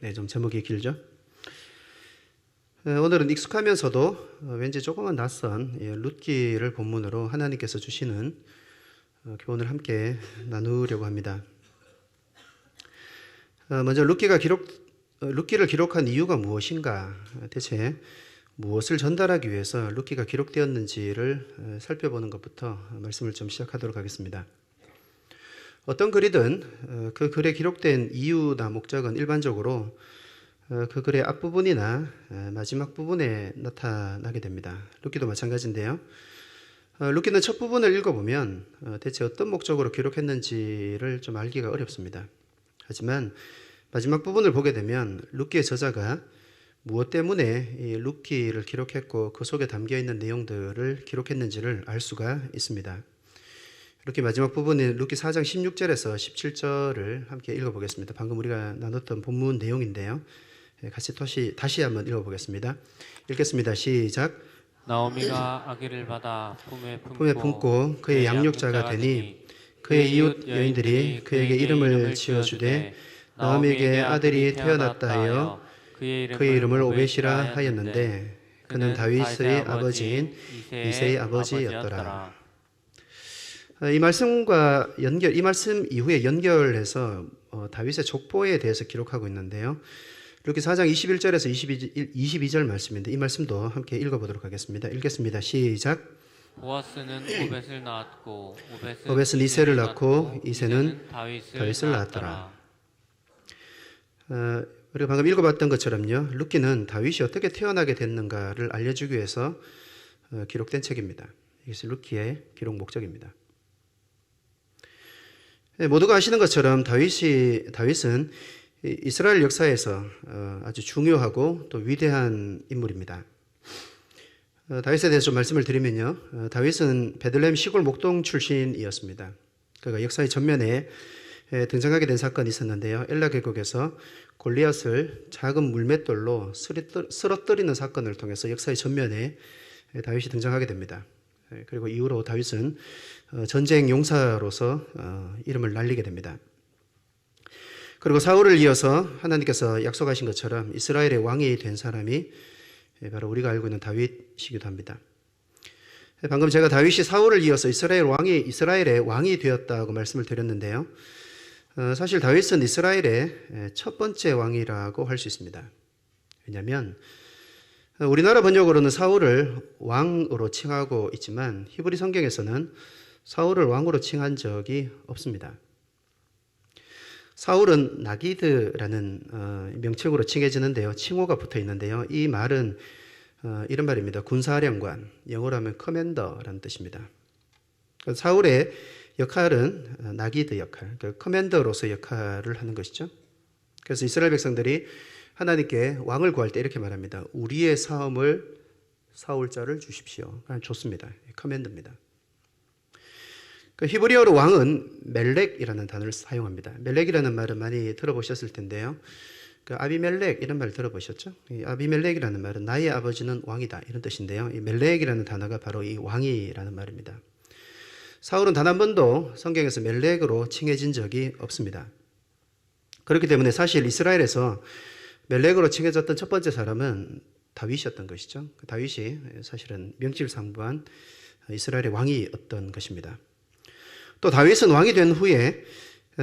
네, 좀 제목이 길죠. 오늘은 익숙하면서도 왠지 조금은 낯선 룻기를 본문으로 하나님께서 주시는 교훈을 함께 나누려고 합니다. 먼저 룻기를 기록한 이유가 무엇인가, 대체 무엇을 전달하기 위해서 룻기가 기록되었는지를 살펴보는 것부터 말씀을 좀 시작하도록 하겠습니다. 어떤 글이든 그 글에 기록된 이유나 목적은 일반적으로 그 글의 앞부분이나 마지막 부분에 나타나게 됩니다. 룻기도 마찬가지인데요. 룻기는 첫 부분을 읽어보면 대체 어떤 목적으로 기록했는지를 좀 알기가 어렵습니다. 하지만 마지막 부분을 보게 되면 룻기의 저자가 무엇 때문에 이 룻기를 기록했고 그 속에 담겨있는 내용들을 기록했는지를 알 수가 있습니다. 이렇게 마지막 부분인 룻기 4장 16절에서 17절을 함께 읽어보겠습니다. 방금 우리가 나눴던 본문 내용인데요. 같이 다시 한번 읽어보겠습니다. 읽겠습니다. 시작. 나오미가 아기를 받아 품에 품고 그의 양육자가 되니 그의 이웃 여인들이 그에게 이름을 지어주되 나오미에게 아들이 태어났다 하여 그의 이름을 오벳이라 하였는데 그는 다윗의 아버지인 이새의 아버지였더라. 이 말씀 이후에 연결해서 다윗의 족보에 대해서 기록하고 있는데요. 룻기 4장 21절에서 22절 말씀인데 이 말씀도 함께 읽어보도록 하겠습니다. 읽겠습니다. 시작. 보아스는 오벳을 낳았고 오벳은 이새를 낳고 이새는 다윗을 낳았더라. 우리가 방금 읽어봤던 것처럼요. 룻기는 다윗이 어떻게 태어나게 됐는가를 알려주기 위해서 기록된 책입니다. 이것이 룻기의 기록 목적입니다. 모두가 아시는 것처럼 다윗은 이스라엘 역사에서 아주 중요하고 또 위대한 인물입니다. 다윗에 대해서 좀 말씀을 드리면요. 다윗은 베들레헴 시골 목동 출신이었습니다. 그가 역사의 전면에 등장하게 된 사건이 있었는데요. 엘라 계곡에서 골리앗을 작은 물맷돌로 쓰러뜨리는 사건을 통해서 역사의 전면에 다윗이 등장하게 됩니다. 그리고 이후로 다윗은 전쟁 용사로서 이름을 날리게 됩니다. 그리고 사울을 이어서 하나님께서 약속하신 것처럼 이스라엘의 왕이 된 사람이 바로 우리가 알고 있는 다윗이기도 합니다. 방금 제가 다윗이 사울을 이어서 이스라엘의 왕이 되었다고 말씀을 드렸는데요. 사실 다윗은 이스라엘의 첫 번째 왕이라고 할 수 있습니다. 왜냐하면 우리나라 번역으로는 사울을 왕으로 칭하고 있지만 히브리 성경에서는 사울을 왕으로 칭한 적이 없습니다. 사울은 나기드라는 명칭으로 칭해지는데요. 칭호가 붙어 있는데요. 이 말은 이런 말입니다. 군사령관, 영어로 하면 커맨더라는 뜻입니다. 사울의 역할은 나기드 역할, 커맨더로서 역할을 하는 것이죠. 그래서 이스라엘 백성들이 하나님께 왕을 구할 때 이렇게 말합니다. 우리의 사움을 사울자를 주십시오. 좋습니다. 커맨드입니다. 히브리어로 왕은 멜렉이라는 단어를 사용합니다. 멜렉이라는 말은 많이 들어보셨을 텐데요. 아비멜렉 이런 말 들어보셨죠? 이 아비멜렉이라는 말은 나의 아버지는 왕이다 이런 뜻인데요. 이 멜렉이라는 단어가 바로 이 왕이라는 말입니다. 사울은 단 한 번도 성경에서 멜렉으로 칭해진 적이 없습니다. 그렇기 때문에 사실 이스라엘에서 멜렉으로 칭해졌던 첫 번째 사람은 다윗이었던 것이죠. 다윗이 사실은 명실상부한 이스라엘의 왕이었던 것입니다. 또 다윗은 왕이 된 후에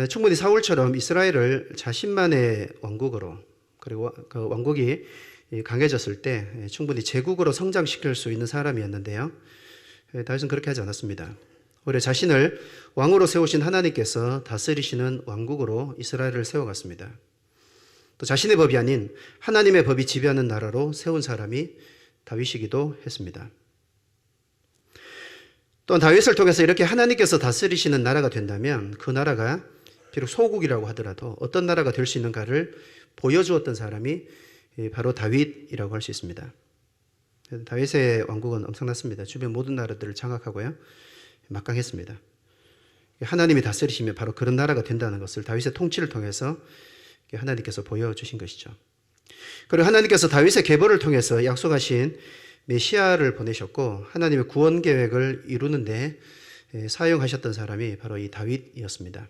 충분히 사울처럼 이스라엘을 자신만의 왕국으로, 그리고 그 왕국이 강해졌을 때 충분히 제국으로 성장시킬 수 있는 사람이었는데요. 다윗은 그렇게 하지 않았습니다. 오히려 자신을 왕으로 세우신 하나님께서 다스리시는 왕국으로 이스라엘을 세워갔습니다. 또 자신의 법이 아닌 하나님의 법이 지배하는 나라로 세운 사람이 다윗이기도 했습니다. 또한 다윗을 통해서 이렇게 하나님께서 다스리시는 나라가 된다면 그 나라가 비록 소국이라고 하더라도 어떤 나라가 될 수 있는가를 보여주었던 사람이 바로 다윗이라고 할 수 있습니다. 다윗의 왕국은 엄청났습니다. 주변 모든 나라들을 장악하고요. 막강했습니다. 하나님이 다스리시면 바로 그런 나라가 된다는 것을 다윗의 통치를 통해서 하나님께서 보여주신 것이죠. 그리고 하나님께서 다윗의 계보를 통해서 약속하신 메시아를 보내셨고 하나님의 구원 계획을 이루는 데 사용하셨던 사람이 바로 이 다윗이었습니다.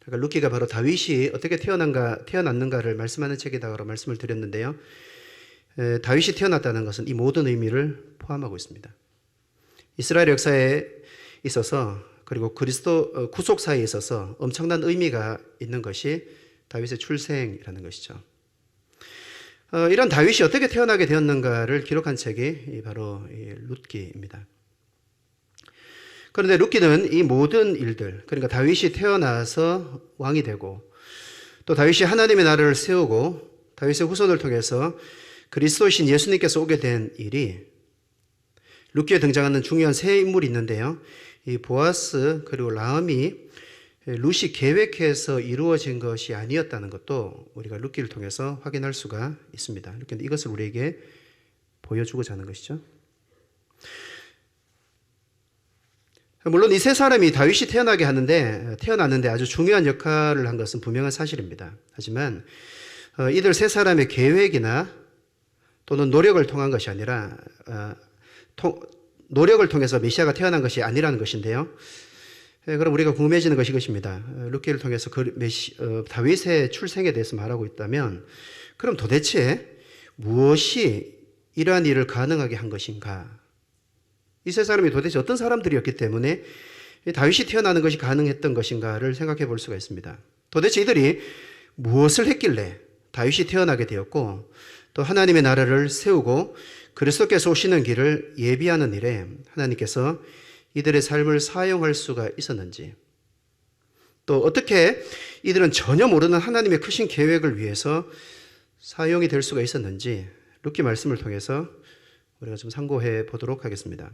그러니까 룻기가 바로 다윗이 어떻게 태어났는가를 말씀하는 책이다라고 말씀을 드렸는데요. 다윗이 태어났다는 것은 이 모든 의미를 포함하고 있습니다. 이스라엘 역사에 있어서 그리고 그리스도 구속사에 있어서 엄청난 의미가 있는 것이 다윗의 출생이라는 것이죠. 이런 다윗이 어떻게 태어나게 되었는가를 기록한 책이 바로 룻기입니다. 그런데 룻기는 이 모든 일들, 그러니까 다윗이 태어나서 왕이 되고 또 다윗이 하나님의 나라를 세우고 다윗의 후손을 통해서 그리스도신 예수님께서 오게 된 일이 룻기에 등장하는 중요한 세 인물이 있는데요. 이 보아스 그리고 라함이 룻이 계획해서 이루어진 것이 아니었다는 것도 우리가 룻기를 통해서 확인할 수가 있습니다. 이것을 우리에게 보여주고자 하는 것이죠. 물론 이 세 사람이 다윗이 태어났는데 아주 중요한 역할을 한 것은 분명한 사실입니다. 하지만 이들 세 사람의 계획이나 또는 노력을 통한 것이 아니라 노력을 통해서 메시아가 태어난 것이 아니라는 것인데요. 그럼 우리가 궁금해지는 것이 이것입니다. 룻기를 통해서 다윗의 출생에 대해서 말하고 있다면 그럼 도대체 무엇이 이러한 일을 가능하게 한 것인가? 이 세 사람이 도대체 어떤 사람들이었기 때문에 다윗이 태어나는 것이 가능했던 것인가를 생각해 볼 수가 있습니다. 도대체 이들이 무엇을 했길래 다윗이 태어나게 되었고 또 하나님의 나라를 세우고 그리스도께서 오시는 길을 예비하는 일에 하나님께서 이들의 삶을 사용할 수가 있었는지, 또 어떻게 이들은 전혀 모르는 하나님의 크신 계획을 위해서 사용이 될 수가 있었는지 룻기 말씀을 통해서 우리가 좀 상고해 보도록 하겠습니다.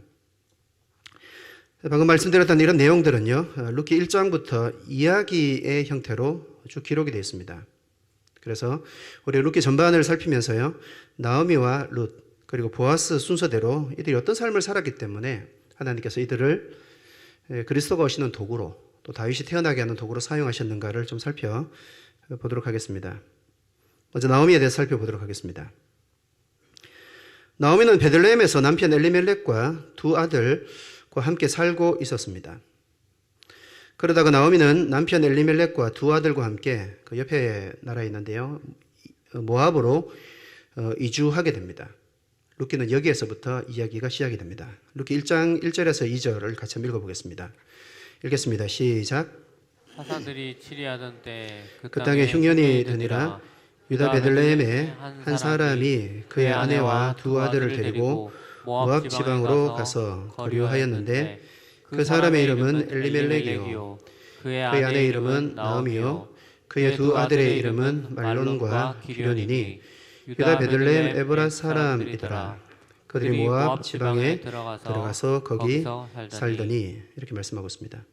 방금 말씀드렸던 이런 내용들은요, 룻기 1장부터 이야기의 형태로 쭉 기록이 되어 있습니다. 그래서 우리 룻기 전반을 살피면서요, 나오미와 룻 그리고 보아스 순서대로 이들이 어떤 삶을 살았기 때문에 하나님께서 이들을 그리스도가 오시는 도구로, 또 다윗이 태어나게 하는 도구로 사용하셨는가를 좀 살펴보도록 하겠습니다. 먼저 나오미에 대해서 살펴보도록 하겠습니다. 나오미는 베들레헴에서 남편 엘리멜렉과 두 아들과 함께 살고 있었습니다. 그러다가 나오미는 남편 엘리멜렉과 두 아들과 함께 그 옆에 나라에 있는데요, 모압으로 이주하게 됩니다. 룻기는 여기에서부터 이야기가 시작이 됩니다. 룻기 1장 1절에서 2절을 같이 한번 읽어보겠습니다. 읽겠습니다. 시작. 사사들이 치리하던 때 그 땅에 흉년이 드니라. 유다 베들레헴에 한 사람이 그의 아내와 두 아들을 데리고 모압 지방으로 가서 거류하였는데 그 사람의 이름은 엘리멜렉이요 그의 아내의 이름은 나오미요 그의 두 아들의 이름은 말론과 기련이니 유다 베들레헴 에브라 사람이더라. 그들이 모압 지방에 들어가서 거기 살더니, 이렇게 말씀하고 있습니다.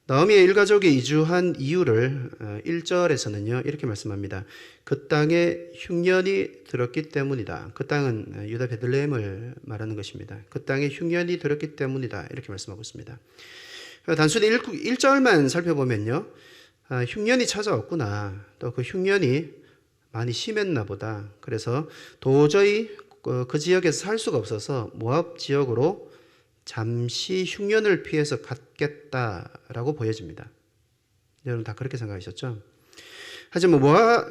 나오미의 일가족이 이주한 이유를 1절에서는요 이렇게 말씀합니다. 그 땅에 흉년이 들었기 때문이다. 그 땅은 유다 베들레헴을 말하는 것입니다. 그 땅에 흉년이 들었기 때문이다, 이렇게 말씀하고 있습니다. 단순히 1절만 살펴보면요, 흉년이 찾아왔구나, 또 그 흉년이 많이 심했나 보다, 그래서 도저히 그 지역에서 살 수가 없어서 모압 지역으로 잠시 흉년을 피해서 갔겠다라고 보여집니다. 여러분 다 그렇게 생각하셨죠? 하지만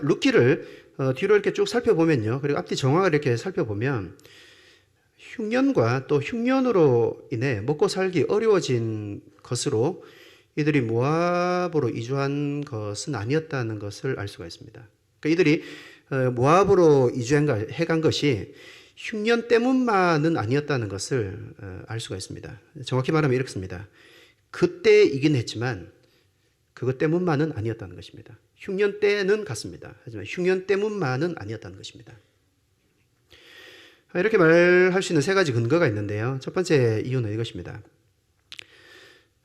룻기를 뒤로 이렇게 쭉 살펴보면요, 그리고 앞뒤 정황을 이렇게 살펴보면 흉년과 또 흉년으로 인해 먹고 살기 어려워진 것으로 이들이 모압으로 이주한 것은 아니었다는 것을 알 수가 있습니다. 그러니까 이들이 모압으로 해간 것이 흉년 때문만은 아니었다는 것을 알 수가 있습니다. 정확히 말하면 이렇습니다. 그때이긴 했지만 그것 때문만은 아니었다는 것입니다. 흉년 때는 갔습니다. 하지만 흉년 때문만은 아니었다는 것입니다. 이렇게 말할 수 있는 세 가지 근거가 있는데요. 첫 번째 이유는 이것입니다.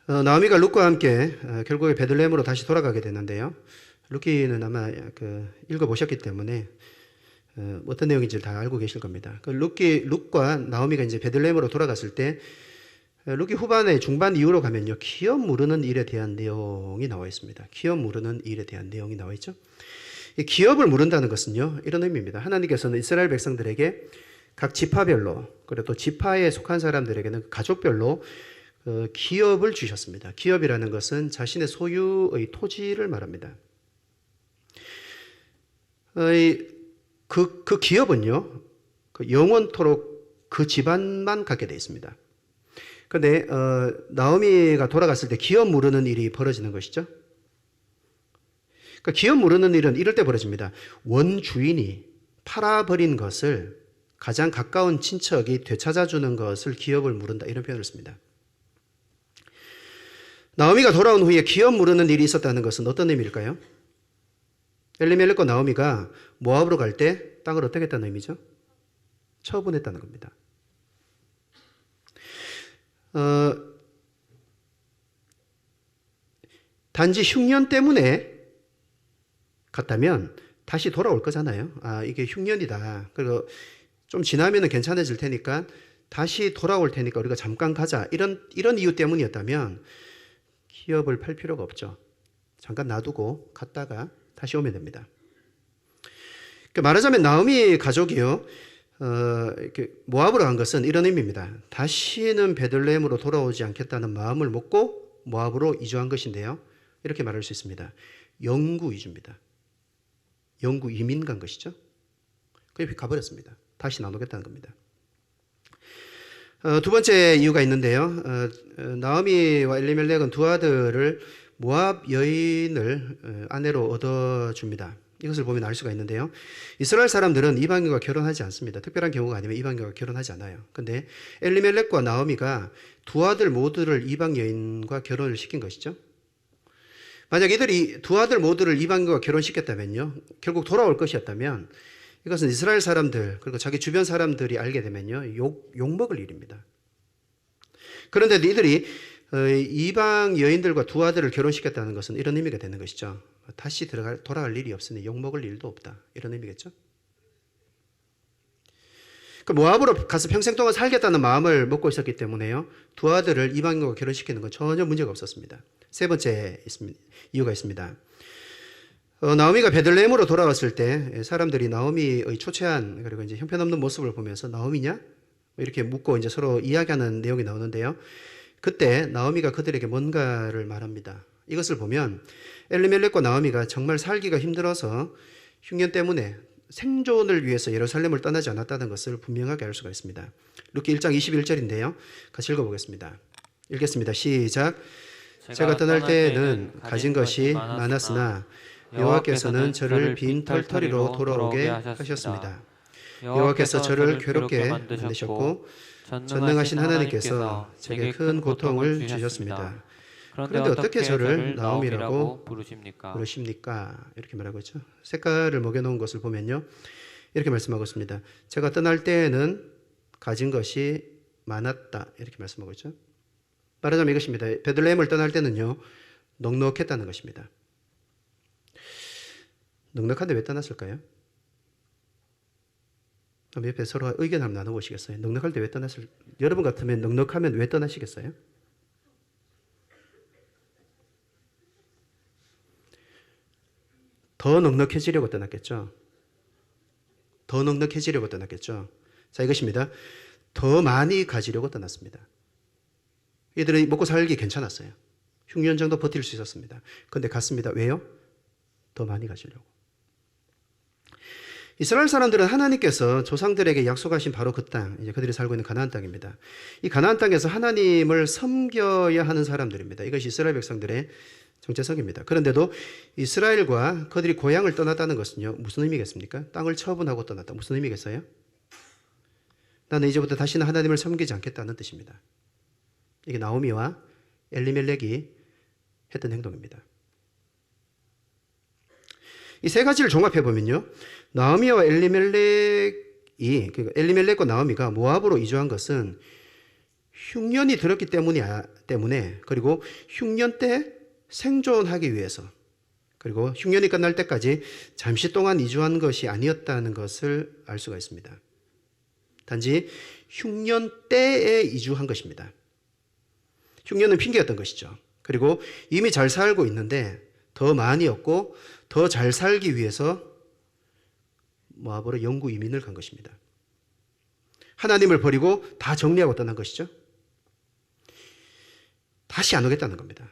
나오미가 룻과 함께 결국에 베들레헴으로 다시 돌아가게 되는데요. 룻기는 아마 읽어보셨기 때문에 어떤 내용인지를 다 알고 계실 겁니다. 룻과 나오미가 이제 베들레헴으로 돌아갔을 때 룻기 후반에 중반 이후로 가면요, 기업 무르는 일에 대한 내용이 나와 있습니다. 기업 무르는 일에 대한 내용이 나와 있죠. 이 기업을 무른다는 것은요, 이런 의미입니다. 하나님께서는 이스라엘 백성들에게 각 지파별로, 그리고 또 지파에 속한 사람들에게는 가족별로 기업을 주셨습니다. 기업이라는 것은 자신의 소유의 토지를 말합니다. 그 기업은요, 영원토록 그 집안만 갖게 되어 있습니다. 그런데 나오미가 돌아갔을 때 기업 무르는 일이 벌어지는 것이죠. 그러니까 기업 무르는 일은 이럴 때 벌어집니다. 원주인이 팔아버린 것을 가장 가까운 친척이 되찾아주는 것을 기업을 무른다, 이런 표현을 씁니다. 나오미가 돌아온 후에 기업 무르는 일이 있었다는 것은 어떤 의미일까요? 엘리멜렉과 나오미가 모압으로 갈 때 땅을 어떻게 했다는 의미죠? 처분했다는 겁니다. 단지 흉년 때문에 갔다면 다시 돌아올 거잖아요. 이게 흉년이다. 그리고 좀 지나면 괜찮아질 테니까 다시 돌아올 테니까 우리가 잠깐 가자. 이런 이유 때문이었다면 기업을 팔 필요가 없죠. 잠깐 놔두고 갔다가 다시 오면 됩니다. 그러니까 말하자면 나오미 가족이요, 이렇게 모압으로 간 것은 이런 의미입니다. 다시는 베들레헴으로 돌아오지 않겠다는 마음을 먹고 모압으로 이주한 것인데요. 이렇게 말할 수 있습니다. 영구 이주입니다. 영구 이민 간 것이죠. 그냥 가버렸습니다. 다시 안 오겠다는 겁니다. 두 번째 이유가 있는데요. 나오미와 엘리멜렉은 두 아들을 모압 여인을 아내로 얻어줍니다. 이것을 보면 알 수가 있는데요. 이스라엘 사람들은 이방인과 결혼하지 않습니다. 특별한 경우가 아니면 이방인과 결혼하지 않아요. 근데 엘리멜렉과 나오미가 두 아들 모두를 이방 여인과 결혼을 시킨 것이죠. 만약 이들이 두 아들 모두를 이방인과 결혼시켰다면요, 결국 돌아올 것이었다면 이것은 이스라엘 사람들 그리고 자기 주변 사람들이 알게 되면요, 욕먹을 일입니다. 그런데 이들이 이방 여인들과 두 아들을 결혼시켰다는 것은 이런 의미가 되는 것이죠. 다시 돌아갈 일이 없으니 욕먹을 일도 없다, 이런 의미겠죠. 모압으로 가서 평생 동안 살겠다는 마음을 먹고 있었기 때문에요, 두 아들을 이방인과 결혼시키는 건 전혀 문제가 없었습니다. 세 번째 이유가 있습니다. 나오미가 베들레헴으로 돌아왔을 때 사람들이 나오미의 초췌한 그리고 이제 형편없는 모습을 보면서 나오미냐? 이렇게 묻고 이제 서로 이야기하는 내용이 나오는데요. 그때 나오미가 그들에게 뭔가를 말합니다. 이것을 보면 엘리멜렉과 나오미가 정말 살기가 힘들어서 흉년 때문에 생존을 위해서 예루살렘을 떠나지 않았다는 것을 분명하게 알 수가 있습니다. 룻기 1장 21절인데요. 같이 읽어보겠습니다. 읽겠습니다. 시작. 제가 떠날 때에는 가진 것이 많았으나 여호와께서는 저를 빈 털터리로 돌아오게 하셨습니다. 여호와께서 저를 괴롭게 만드셨고 전능하신 하나님께서 제게 큰 고통을 주셨습니다. 그런데 어떻게 저를 나오미라고 부르십니까? 이렇게 말하고 있죠. 색깔을 먹여놓은 것을 보면요, 이렇게 말씀하고 있습니다. 제가 떠날 때에는 가진 것이 많았다, 이렇게 말씀하고 있죠. 말하자면 이것입니다. 베들레헴을 떠날 때는요, 넉넉했다는 것입니다. 넉넉한데 왜 떠났을까요? 옆에 서로 의견 한번 나눠보시겠어요? 넉넉할 때 왜 여러분 같으면 넉넉하면 왜 떠나시겠어요? 더 넉넉해지려고 떠났겠죠. 더 넉넉해지려고 떠났겠죠. 자, 이것입니다. 더 많이 가지려고 떠났습니다. 이들이 먹고 살기 괜찮았어요. 흉년 정도 버틸 수 있었습니다. 그런데 갔습니다. 왜요? 더 많이 가지려고. 이스라엘 사람들은 하나님께서 조상들에게 약속하신 바로 그 땅, 이제 그들이 살고 있는 가나안 땅입니다. 이 가나안 땅에서 하나님을 섬겨야 하는 사람들입니다. 이것이 이스라엘 백성들의 정체성입니다. 그런데도 이스라엘과 그들이 고향을 떠났다는 것은요, 무슨 의미겠습니까? 땅을 처분하고 떠났다. 무슨 의미겠어요? 나는 이제부터 다시는 하나님을 섬기지 않겠다는 뜻입니다. 이게 나오미와 엘리멜렉이 했던 행동입니다. 이 세 가지를 종합해 보면요, 나오미와 엘리멜렉과 나오미가 모압으로 이주한 것은 흉년이 들었기 때문에, 그리고 흉년 때 생존하기 위해서, 그리고 흉년이 끝날 때까지 잠시 동안 이주한 것이 아니었다는 것을 알 수가 있습니다. 단지 흉년 때에 이주한 것입니다. 흉년은 핑계였던 것이죠. 그리고 이미 잘 살고 있는데 더 많이 얻고 더 잘 살기 위해서 모압으로 영구 이민을 간 것입니다. 하나님을 버리고 다 정리하고 떠난 것이죠. 다시 안 오겠다는 겁니다.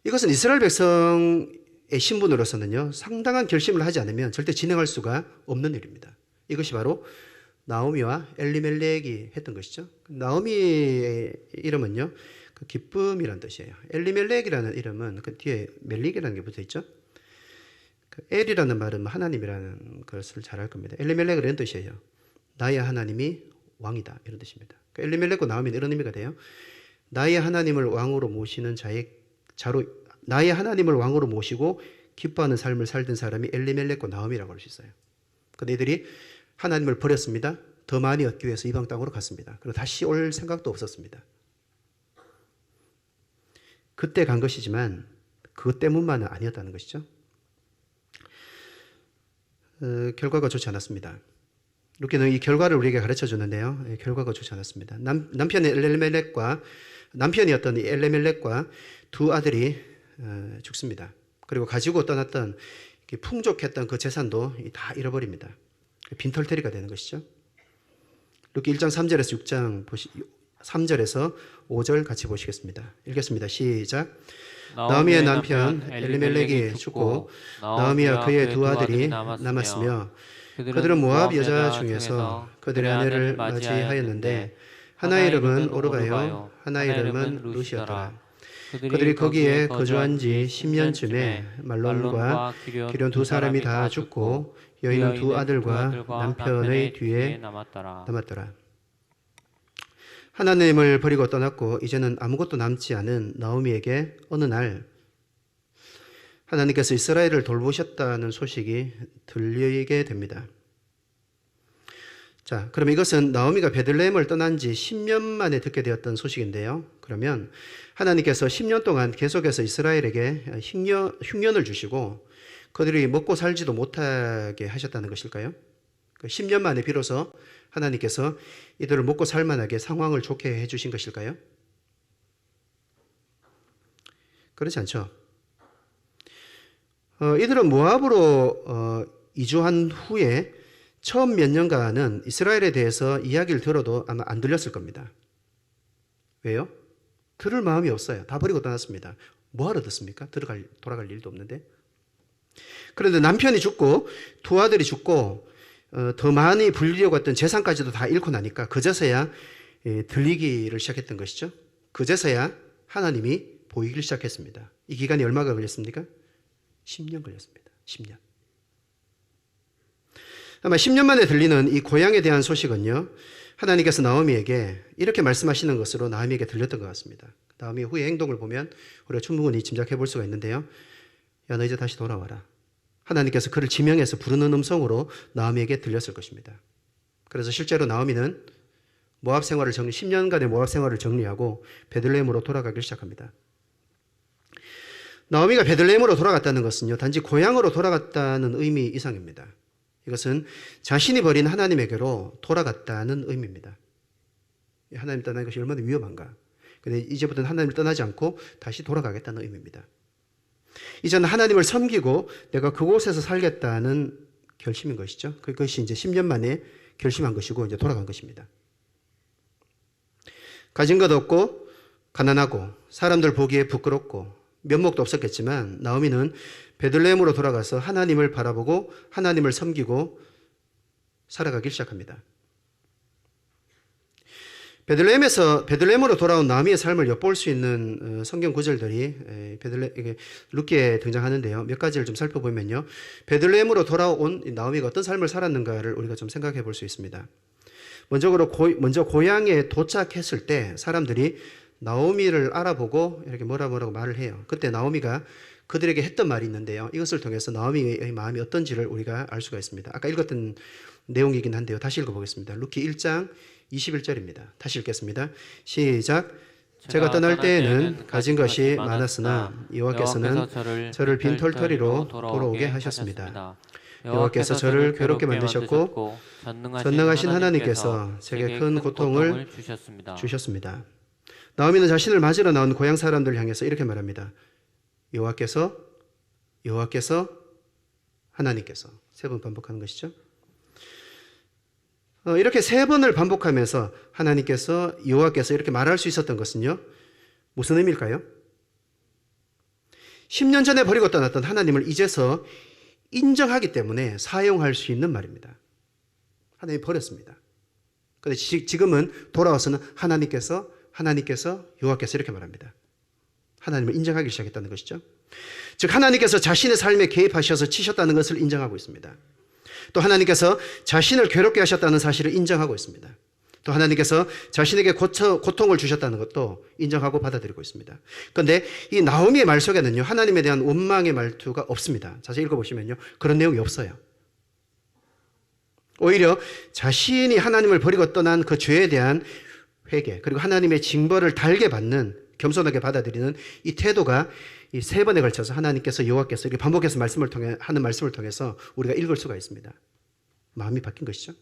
이것은 이스라엘 백성의 신분으로서는요, 상당한 결심을 하지 않으면 절대 진행할 수가 없는 일입니다. 이것이 바로 나오미와 엘리멜렉이 했던 것이죠. 나오미의 이름은요, 그 기쁨이라는 뜻이에요. 엘리멜렉이라는 이름은 그 뒤에 멜릭이라는 게 붙어 있죠. 그 엘이라는 말은 하나님이라는 것을 잘 알 겁니다. 엘리멜렉은 이런 뜻이에요. 나의 하나님이 왕이다, 이런 뜻입니다. 그 엘리멜렉과 나오미는 이런 의미가 돼요. 나의 하나님을 왕으로 모시는 나의 하나님을 왕으로 모시고 기뻐하는 삶을 살던 사람이 엘리멜렉과 나오미라고 할 수 있어요. 그들이 하나님을 버렸습니다. 더 많이 얻기 위해서 이방 땅으로 갔습니다. 그리고 다시 올 생각도 없었습니다. 그때 간 것이지만 그것 때문만은 아니었다는 것이죠. 결과가 좋지 않았습니다. 루키는 이 결과를 우리에게 가르쳐 주는데요. 결과가 좋지 않았습니다. 남편이었던 이 엘레멜렉과 두 아들이 죽습니다. 그리고 가지고 떠났던 풍족했던 그 재산도 다 잃어버립니다. 빈털터리가 되는 것이죠. 루키 1장 3절에서 3절에서 5절 같이 보시겠습니다. 읽겠습니다. 시작. 나오미의 남편 엘리멜렉이 죽고 나오미와 그의 두 아들이 남았으며 그들은 모압 여자 중에서 그들의 아내를 맞이하였는데 하나의 이름은 오르바요 하나의 이름은 루시였더라. 그들이 거기에 거주한 지 10년쯤에 말론과 기련 두 사람이 다 죽고 여인은 두 아들과 남편의 뒤에 남았더라. 하나님을 버리고 떠났고 이제는 아무것도 남지 않은 나오미에게 어느 날 하나님께서 이스라엘을 돌보셨다는 소식이 들리게 됩니다. 자, 그럼 이것은 나오미가 베들레헴을 떠난 지 10년 만에 듣게 되었던 소식인데요. 그러면 하나님께서 10년 동안 계속해서 이스라엘에게 흉년을 주시고 그들이 먹고 살지도 못하게 하셨다는 것일까요? 10년 만에 비로소 하나님께서 이들을 먹고 살만하게 상황을 좋게 해주신 것일까요? 그렇지 않죠. 이들은 모압으로 이주한 후에 처음 몇 년간은 이스라엘에 대해서 이야기를 들어도 아마 안 들렸을 겁니다. 왜요? 들을 마음이 없어요. 다 버리고 떠났습니다. 뭐하러 듣습니까? 돌아갈 일도 없는데. 그런데 남편이 죽고 두 아들이 죽고 더 많이 불리려고 했던 재산까지도 다 잃고 나니까 그제서야 들리기를 시작했던 것이죠. 그제서야 하나님이 보이기 시작했습니다. 이 기간이 얼마가 걸렸습니까? 10년 걸렸습니다. 10년. 아마 10년 만에 들리는 이 고향에 대한 소식은요, 하나님께서 나오미에게 이렇게 말씀하시는 것으로 나오미에게 들렸던 것 같습니다. 나오미 후의 행동을 보면 우리가 충분히 짐작해 볼 수가 있는데요. 야, 너 이제 다시 돌아와라. 하나님께서 그를 지명해서 부르는 음성으로 나오미에게 들렸을 것입니다. 그래서 실제로 나오미는 10년간의 모압 생활을 정리하고 베들레헴으로 돌아가기 시작합니다. 나오미가 베들레헴으로 돌아갔다는 것은요, 단지 고향으로 돌아갔다는 의미 이상입니다. 이것은 자신이 버린 하나님에게로 돌아갔다는 의미입니다. 하나님 떠나는 것이 얼마나 위험한가. 근데 이제부터는 하나님을 떠나지 않고 다시 돌아가겠다는 의미입니다. 이제는 하나님을 섬기고 내가 그곳에서 살겠다는 결심인 것이죠. 그것이 이제 10년 만에 결심한 것이고 이제 돌아간 것입니다. 가진 것 없고 가난하고 사람들 보기에 부끄럽고 면목도 없었겠지만 나오미는 베들레헴으로 돌아가서 하나님을 바라보고 하나님을 섬기고 살아가기 시작합니다. 베들레헴으로 돌아온 나오미의 삶을 엿볼 수 있는 성경 구절들이 루키에 등장하는데요. 몇 가지를 좀 살펴보면요. 베들레헴으로 돌아온 나오미가 어떤 삶을 살았는가를 우리가 좀 생각해 볼 수 있습니다. 먼저 고향에 도착했을 때 사람들이 나오미를 알아보고 이렇게 뭐라고 말을 해요. 그때 나오미가 그들에게 했던 말이 있는데요. 이것을 통해서 나오미의 마음이 어떤지를 우리가 알 수가 있습니다. 아까 읽었던 내용이긴 한데요. 다시 읽어보겠습니다. 루키 1장 21절입니다. 다시 읽겠습니다. 시작. 제가 떠날 때에는 가진 것이 많았으나 여호와께서는 저를 빈털터리로 돌아오게 하셨습니다. 여호와께서 저를 괴롭게 만드셨고 전능하신 하나님께서 제게 큰 고통을 주셨습니다. 나오미는 자신을 맞으러 나온 고향 사람들을 향해서 이렇게 말합니다. 여호와께서 하나님께서 세 번 반복하는 것이죠. 이렇게 세 번을 반복하면서 하나님께서 여호와께서 이렇게 말할 수 있었던 것은요. 무슨 의미일까요? 10년 전에 버리고 떠났던 하나님을 이제서 인정하기 때문에 사용할 수 있는 말입니다. 하나님이 버렸습니다. 그런데 지금은 돌아와서는 하나님께서 여호와께서 이렇게 말합니다. 하나님을 인정하기 시작했다는 것이죠. 즉 하나님께서 자신의 삶에 개입하셔서 치셨다는 것을 인정하고 있습니다. 또 하나님께서 자신을 괴롭게 하셨다는 사실을 인정하고 있습니다. 또 하나님께서 자신에게 고통을 주셨다는 것도 인정하고 받아들이고 있습니다. 그런데 이 나오미의 말 속에는요, 하나님에 대한 원망의 말투가 없습니다. 자세히 읽어보시면요, 그런 내용이 없어요. 오히려 자신이 하나님을 버리고 떠난 그 죄에 대한 회개, 그리고 하나님의 징벌을 달게 받는, 겸손하게 받아들이는 이 태도가 이 세 번에 걸쳐서 하나님께서, 여호와께서 이렇게 반복해서 하는 말씀을 통해서 우리가 읽을 수가 있습니다. 마음이 바뀐 것이죠.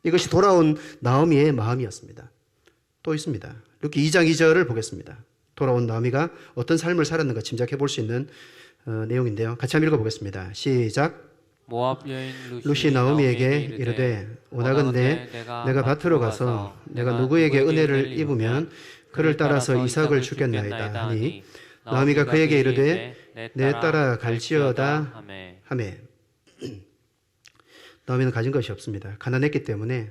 이것이 돌아온 나오미의 마음이었습니다. 또 있습니다. 루키 2장 2절을 보겠습니다. 돌아온 나오미가 어떤 삶을 살았는가 짐작해 볼 수 있는 내용인데요. 같이 한번 읽어보겠습니다. 시작. 모압 여인 루시 나오미에게 이르되 원하건대 내가 밭으로 가서 내가 누구에게 은혜를 입으면 그를 따라서 이삭을 주겠나이다 하니 나오미가 그에게 이르되 내 따라 갈지어다 하매 나오미는 가진 것이 없습니다. 가난했기 때문에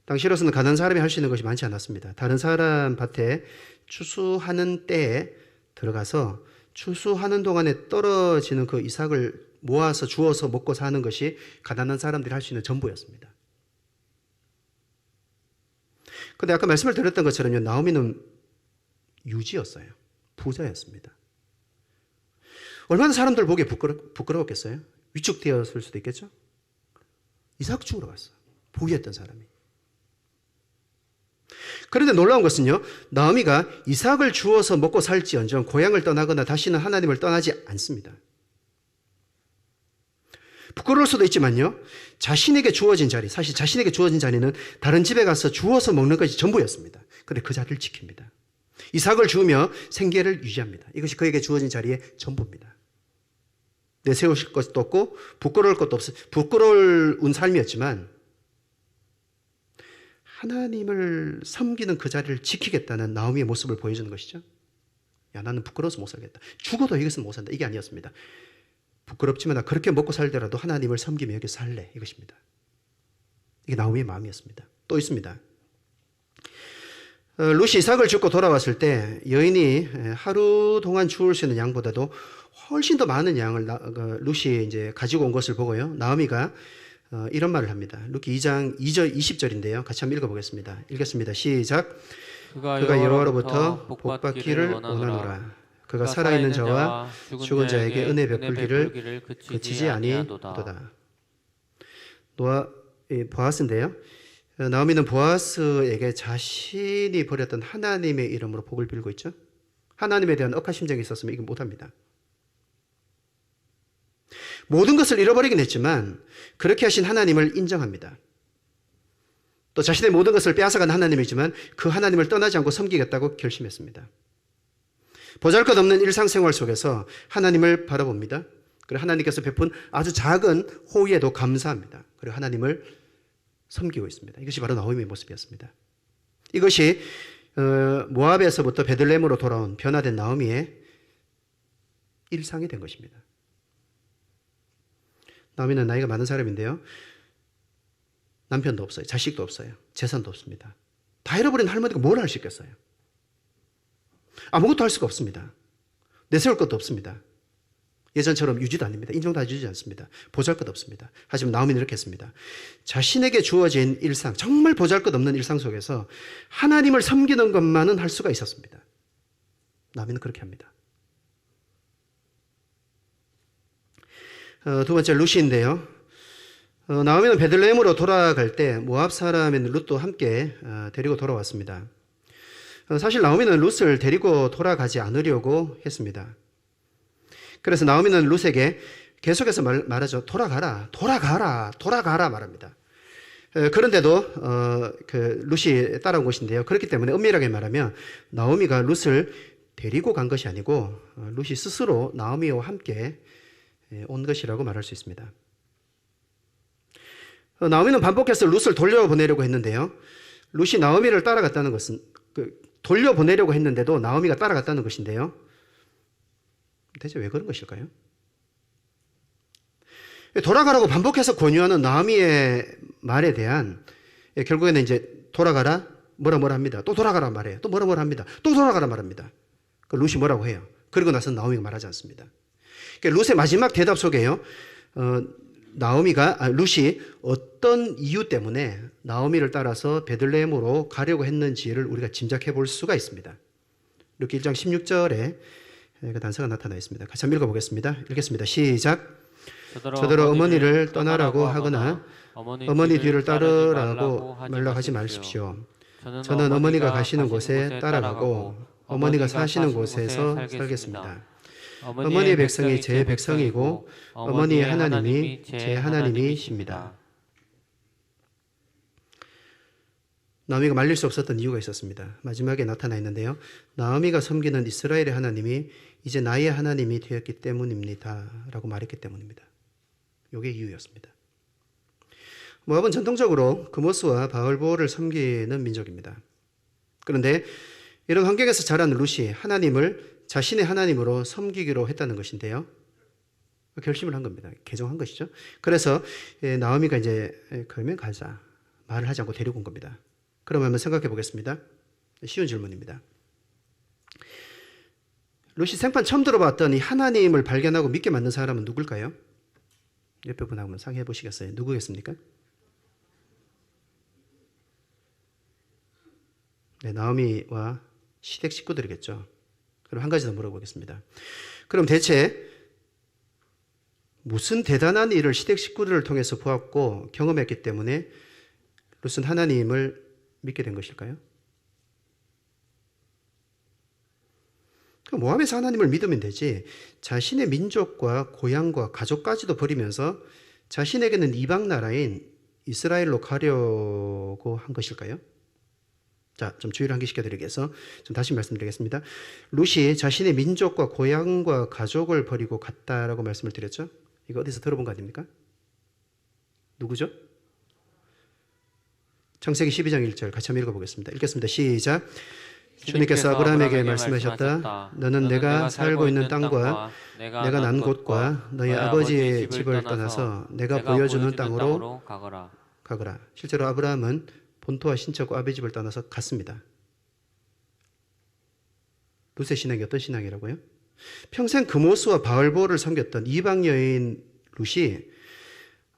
당시로서는 가난한 사람이 할 수 있는 것이 많지 않았습니다. 다른 사람 밭에 추수하는 때에 들어가서 추수하는 동안에 떨어지는 그 이삭을 모아서 주워서 먹고 사는 것이 가난한 사람들이 할 수 있는 전부였습니다. 그런데 아까 말씀을 드렸던 것처럼요, 나오미는 유지였어요. 부자였습니다. 얼마나 사람들 보기에 부끄러웠겠어요? 위축되었을 수도 있겠죠? 이삭 주우러 갔어. 부유했던 사람이. 그런데 놀라운 것은요, 나오미가 이삭을 주워서 먹고 살지언정 고향을 떠나거나 다시는 하나님을 떠나지 않습니다. 부끄러울 수도 있지만요, 자신에게 주어진 자리, 사실 자신에게 주어진 자리는 다른 집에 가서 주워서 먹는 것이 전부였습니다. 그런데 그 자리를 지킵니다. 이삭을 주우며 생계를 유지합니다. 이것이 그에게 주어진 자리의 전부입니다. 내세우실 것도 없고 부끄러울 것도 없어요. 부끄러운 삶이었지만 하나님을 섬기는 그 자리를 지키겠다는 나오미의 모습을 보여주는 것이죠. 야, 나는 부끄러워서 못 살겠다. 죽어도 이것은 못 산다. 이게 아니었습니다. 부끄럽지만 나 그렇게 먹고 살더라도 하나님을 섬기며 여기 살래. 이것입니다. 이게 나오미의 마음이었습니다. 또 있습니다. 룻이 이삭을 줍고 돌아왔을 때 여인이 하루 동안 주울 수 있는 양보다도 훨씬 더 많은 양을 룻이 이제 가지고 온 것을 보고요, 나오미가 이런 말을 합니다. 루키 2장 2절 20절인데요. 같이 한번 읽어보겠습니다. 읽겠습니다. 시작. 그가 여호와로부터 복받기를 원하노라. 그가 살아있는 자와 죽은 자에게 은혜 베풀기를 그치지 아니하도다. 보아스인데요. 나오미는 보아스에게 자신이 버렸던 하나님의 이름으로 복을 빌고 있죠. 하나님에 대한 억한 심정이 있었으면 이거 못합니다. 모든 것을 잃어버리긴 했지만 그렇게 하신 하나님을 인정합니다. 또 자신의 모든 것을 빼앗아간 하나님이지만 그 하나님을 떠나지 않고 섬기겠다고 결심했습니다. 보잘것없는 일상생활 속에서 하나님을 바라봅니다. 그리고 하나님께서 베푼 아주 작은 호의에도 감사합니다. 그리고 하나님을 섬기고 있습니다. 이것이 바로 나오미의 모습이었습니다. 이것이 모압에서부터 베들레헴으로 돌아온 변화된 나오미의 일상이 된 것입니다. 나오미는 나이가 많은 사람인데요, 남편도 없어요. 자식도 없어요. 재산도 없습니다. 다 잃어버린 할머니가 뭘 할 수 있겠어요? 아무것도 할 수가 없습니다. 내세울 것도 없습니다. 예전처럼 유지도 아닙니다. 인정도 해주지 않습니다. 보잘것 없습니다. 하지만 나오미는 이렇게 했습니다. 자신에게 주어진 일상, 정말 보잘것 없는 일상 속에서 하나님을 섬기는 것만은 할 수가 있었습니다. 나오미는 그렇게 합니다. 두 번째 룻인데요. 나오미는 베들레헴으로 돌아갈 때 모압 사람인 룻도 함께 데리고 돌아왔습니다. 사실 나오미는 룻을 데리고 돌아가지 않으려고 했습니다. 그래서 나오미는 룻에게 계속해서 말하죠. 돌아가라 말합니다. 그런데도 룻이 따라온 것인데요. 그렇기 때문에 엄밀하게 말하면 나오미가 룻을 데리고 간 것이 아니고 룻이 스스로 나오미와 함께 온 것이라고 말할 수 있습니다. 나오미는 반복해서 룻을 돌려보내려고 했는데요, 룻이 나오미를 따라갔다는 것은 돌려보내려고 했는데도 나오미가 따라갔다는 것인데요. 대체 왜 그런 것일까요? 돌아가라고 반복해서 권유하는 나오미의 말에 대한 결국에는 이제 돌아가라 뭐라 합니다. 또 돌아가라 말해요. 또 뭐라 합니다. 또 돌아가라 말합니다. 그 룻이 뭐라고 해요? 그리고 나서 나오미가 말하지 않습니다. 룻의 마지막 대답 속에요. 룻이 어떤 이유 때문에 나오미를 따라서 베들레헴으로 가려고 했는지를 우리가 짐작해 볼 수가 있습니다. 룻기 1장 16절에 그 단서가 나타나 있습니다. 같이 한번 읽어보겠습니다. 읽겠습니다. 시작. 저더러 어머니를 떠나라고 하거나 어머니 뒤를 따르라고 말라 하지 마십시오. 저는 어머니가 가시는 곳에 따라가고 어머니가 사시는 곳에서 살겠습니다. 어머니의 백성이 제 백성이고 어머니의 하나님이 제 하나님이십니다. 나오미가 말릴 수 없었던 이유가 있었습니다. 마지막에 나타나 있는데요. 나오미가 섬기는 이스라엘의 하나님이 이제 나의 하나님이 되었기 때문입니다. 라고 말했기 때문입니다. 이게 이유였습니다. 모압은 전통적으로 그모스와 바알보를 섬기는 민족입니다. 그런데 이런 환경에서 자란 룻이 하나님을 자신의 하나님으로 섬기기로 했다는 것인데요. 결심을 한 겁니다. 개종한 것이죠. 그래서 나오미가 이제 그러면 가자 말을 하지 않고 데리고 온 겁니다. 그럼 한번 생각해 보겠습니다. 쉬운 질문입니다. 룻이 생판 처음 들어봤던 이 하나님을 발견하고 믿게 만든 사람은 누굴까요? 옆에 분하고 한번 상의해 보시겠어요? 누구겠습니까? 네, 나오미와 시댁 식구들이겠죠. 그럼 한 가지 더 물어보겠습니다. 그럼 대체 무슨 대단한 일을 시댁 식구들을 통해서 보았고 경험했기 때문에 룻은 하나님을 믿게 된 것일까요? 모압에서 하나님을 믿으면 되지 자신의 민족과 고향과 가족까지도 버리면서 자신에게는 이방 나라인 이스라엘로 가려고 한 것일까요? 자, 좀 주의를 환기시켜드리기 위해서 좀 다시 말씀드리겠습니다. 룻이 자신의 민족과 고향과 가족을 버리고 갔다라고 말씀을 드렸죠? 이거 어디서 들어본 거 아닙니까? 누구죠? 창세기 12장 1절 같이 한번 읽어보겠습니다. 읽겠습니다. 시작. 주님께서 아브라함에게 말씀하셨다. 너는 내가 살고 있는 땅과 내가 난 곳과 너희 아버지의 집을 떠나서 내가 보여주는 땅으로 가거라. 실제로 아브라함은 본토와 신척과 아버지 집을 떠나서 갔습니다. 룻의 신앙이 어떤 신앙이라고요? 평생 그모스와 바알보를 섬겼던 이방 여인 룻이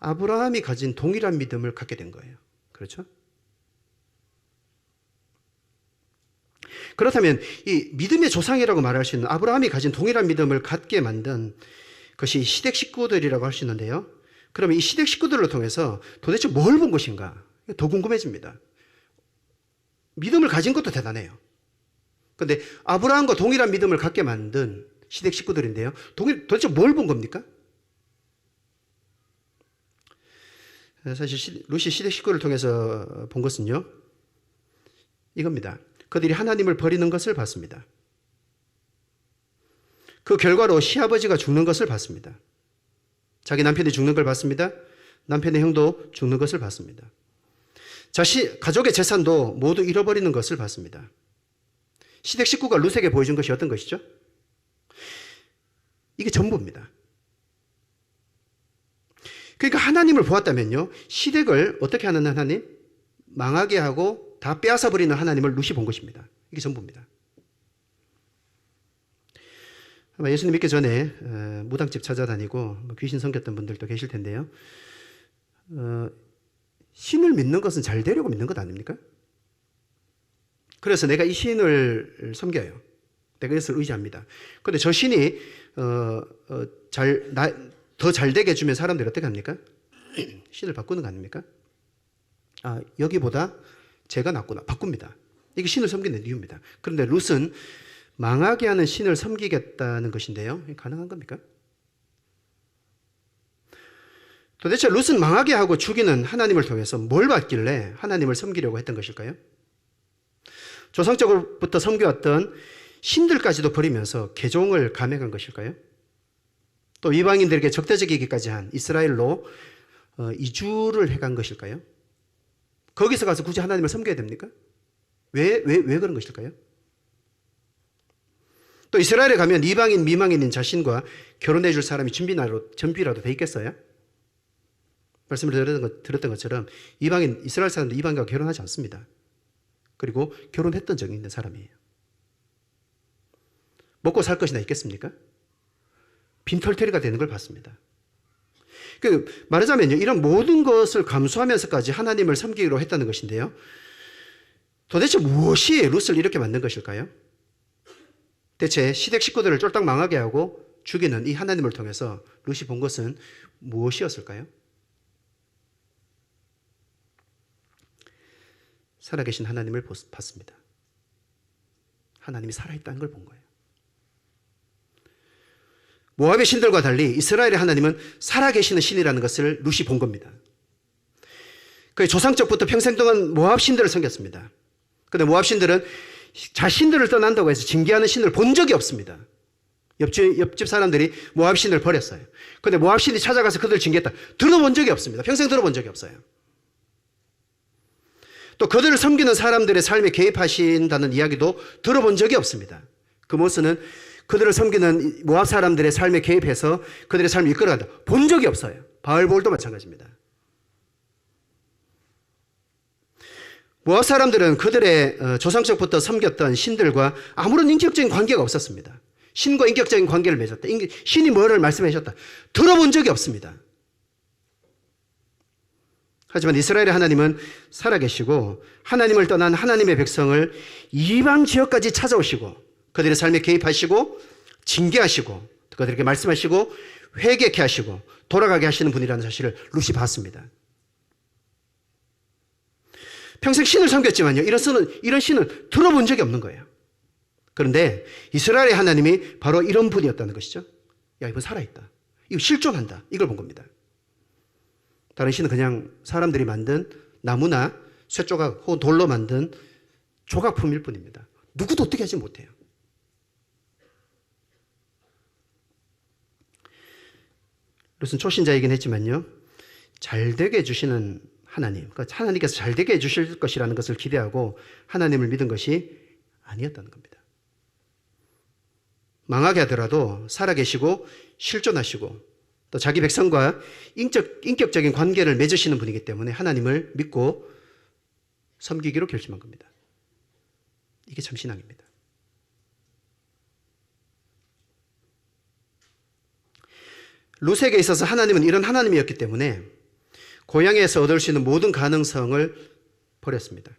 아브라함이 가진 동일한 믿음을 갖게 된 거예요. 그렇죠? 그렇다면 이 믿음의 조상이라고 말할 수 있는 아브라함이 가진 동일한 믿음을 갖게 만든 것이 시댁 식구들이라고 할 수 있는데요. 그러면 이 시댁 식구들을 통해서 도대체 뭘 본 것인가? 더 궁금해집니다. 믿음을 가진 것도 대단해요. 그런데 아브라함과 동일한 믿음을 갖게 만든 시댁 식구들인데요. 도대체 뭘 본 겁니까? 사실 룻이 시댁 식구를 통해서 본 것은요. 이겁니다. 그들이 하나님을 버리는 것을 봤습니다. 그 결과로 시아버지가 죽는 것을 봤습니다. 자기 남편이 죽는 걸 봤습니다. 남편의 형도 죽는 것을 봤습니다. 가족의 재산도 모두 잃어버리는 것을 봤습니다. 시댁 식구가 룻에게 보여준 것이 어떤 것이죠? 이게 전부입니다. 그러니까 하나님을 보았다면요. 시댁을 어떻게 하는 하나님? 망하게 하고 다 빼앗아 버리는 하나님을 룻이 본 것입니다. 이게 전부입니다. 아마 예수님 믿기 전에 무당집 찾아다니고 귀신 섬겼던 분들도 계실 텐데요. 신을 믿는 것은 잘 되려고 믿는 것 아닙니까? 그래서 내가 이 신을 섬겨요. 내가 이것을 의지합니다. 그런데 저 신이 더 잘 되게 해주면 사람들이 어떻게 합니까? 신을 바꾸는 거 아닙니까? 아, 여기보다 제가 낫구나. 바꿉니다. 이게 신을 섬기는 이유입니다. 그런데 룻은 망하게 하는 신을 섬기겠다는 것인데요. 가능한 겁니까? 도대체 룻은 망하게 하고 죽이는 하나님을 통해서 뭘 받길래 하나님을 섬기려고 했던 것일까요? 조상적으로부터 섬겨왔던 신들까지도 버리면서 개종을 감행한 것일까요? 또 이방인들에게 적대적이기까지 한 이스라엘로 이주를 해간 것일까요? 거기서 가서 굳이 하나님을 섬겨야 됩니까? 왜 그런 것일까요? 또 이스라엘에 가면 이방인 미망인인 자신과 결혼해 줄 사람이 준비라도 돼 있겠어요? 말씀을 들었던 것처럼 이스라엘 사람들 이방인과 결혼하지 않습니다. 그리고 결혼했던 적이 있는 사람이에요. 먹고 살 것이나 있겠습니까? 빈털터리가 되는 걸 봤습니다. 말하자면요, 이런 모든 것을 감수하면서까지 하나님을 섬기기로 했다는 것인데요. 도대체 무엇이 룻을 이렇게 만든 것일까요? 대체 시댁 식구들을 쫄딱 망하게 하고 죽이는 이 하나님을 통해서 룻이 본 것은 무엇이었을까요? 살아계신 하나님을 봤습니다. 하나님이 살아있다는 걸 본 거예요. 모압의 신들과 달리 이스라엘의 하나님은 살아계시는 신이라는 것을 룻이 본 겁니다. 그의 조상적부터 평생 동안 모압 신들을 섬겼습니다. 그런데 모압 신들은 자신들을 떠난다고 해서 징계하는 신을 본 적이 없습니다. 옆집 사람들이 모압 신을 버렸어요. 그런데 모압 신이 찾아가서 그들을 징계했다. 들어본 적이 없습니다. 평생 들어본 적이 없어요. 또 그들을 섬기는 사람들의 삶에 개입하신다는 이야기도 들어본 적이 없습니다. 그 모습은 그들을 섬기는 모압 사람들의 삶에 개입해서 그들의 삶을 이끌어간다. 본 적이 없어요. 바알볼도 마찬가지입니다. 모압 사람들은 그들의 조상적부터 섬겼던 신들과 아무런 인격적인 관계가 없었습니다. 신과 인격적인 관계를 맺었다. 신이 뭐를 말씀해 주셨다. 들어본 적이 없습니다. 하지만 이스라엘의 하나님은 살아계시고 하나님을 떠난 하나님의 백성을 이방 지역까지 찾아오시고 그들의 삶에 개입하시고 징계하시고 그들에게 말씀하시고 회개케 하시고 돌아가게 하시는 분이라는 사실을 룻이 봤습니다. 평생 신을 섬겼지만요, 이런 신을 들어본 적이 없는 거예요. 그런데 이스라엘의 하나님이 바로 이런 분이었다는 것이죠. 야, 이분 살아있다. 이거 실존한다. 이걸 본 겁니다. 다른 신은 그냥 사람들이 만든 나무나 쇠조각 혹은 돌로 만든 조각품일 뿐입니다. 누구도 어떻게 하지 못해요. 룻은 초신자이긴 했지만요, 잘되게 해주시는 하나님, 그러니까 하나님께서 잘되게 해주실 것이라는 것을 기대하고 하나님을 믿은 것이 아니었다는 겁니다. 망하게 하더라도 살아계시고 실존하시고 또 자기 백성과 인격적인 관계를 맺으시는 분이기 때문에 하나님을 믿고 섬기기로 결심한 겁니다. 이게 참 신앙입니다. 룻에게 있어서 하나님은 이런 하나님이었기 때문에 고향에서 얻을 수 있는 모든 가능성을 버렸습니다.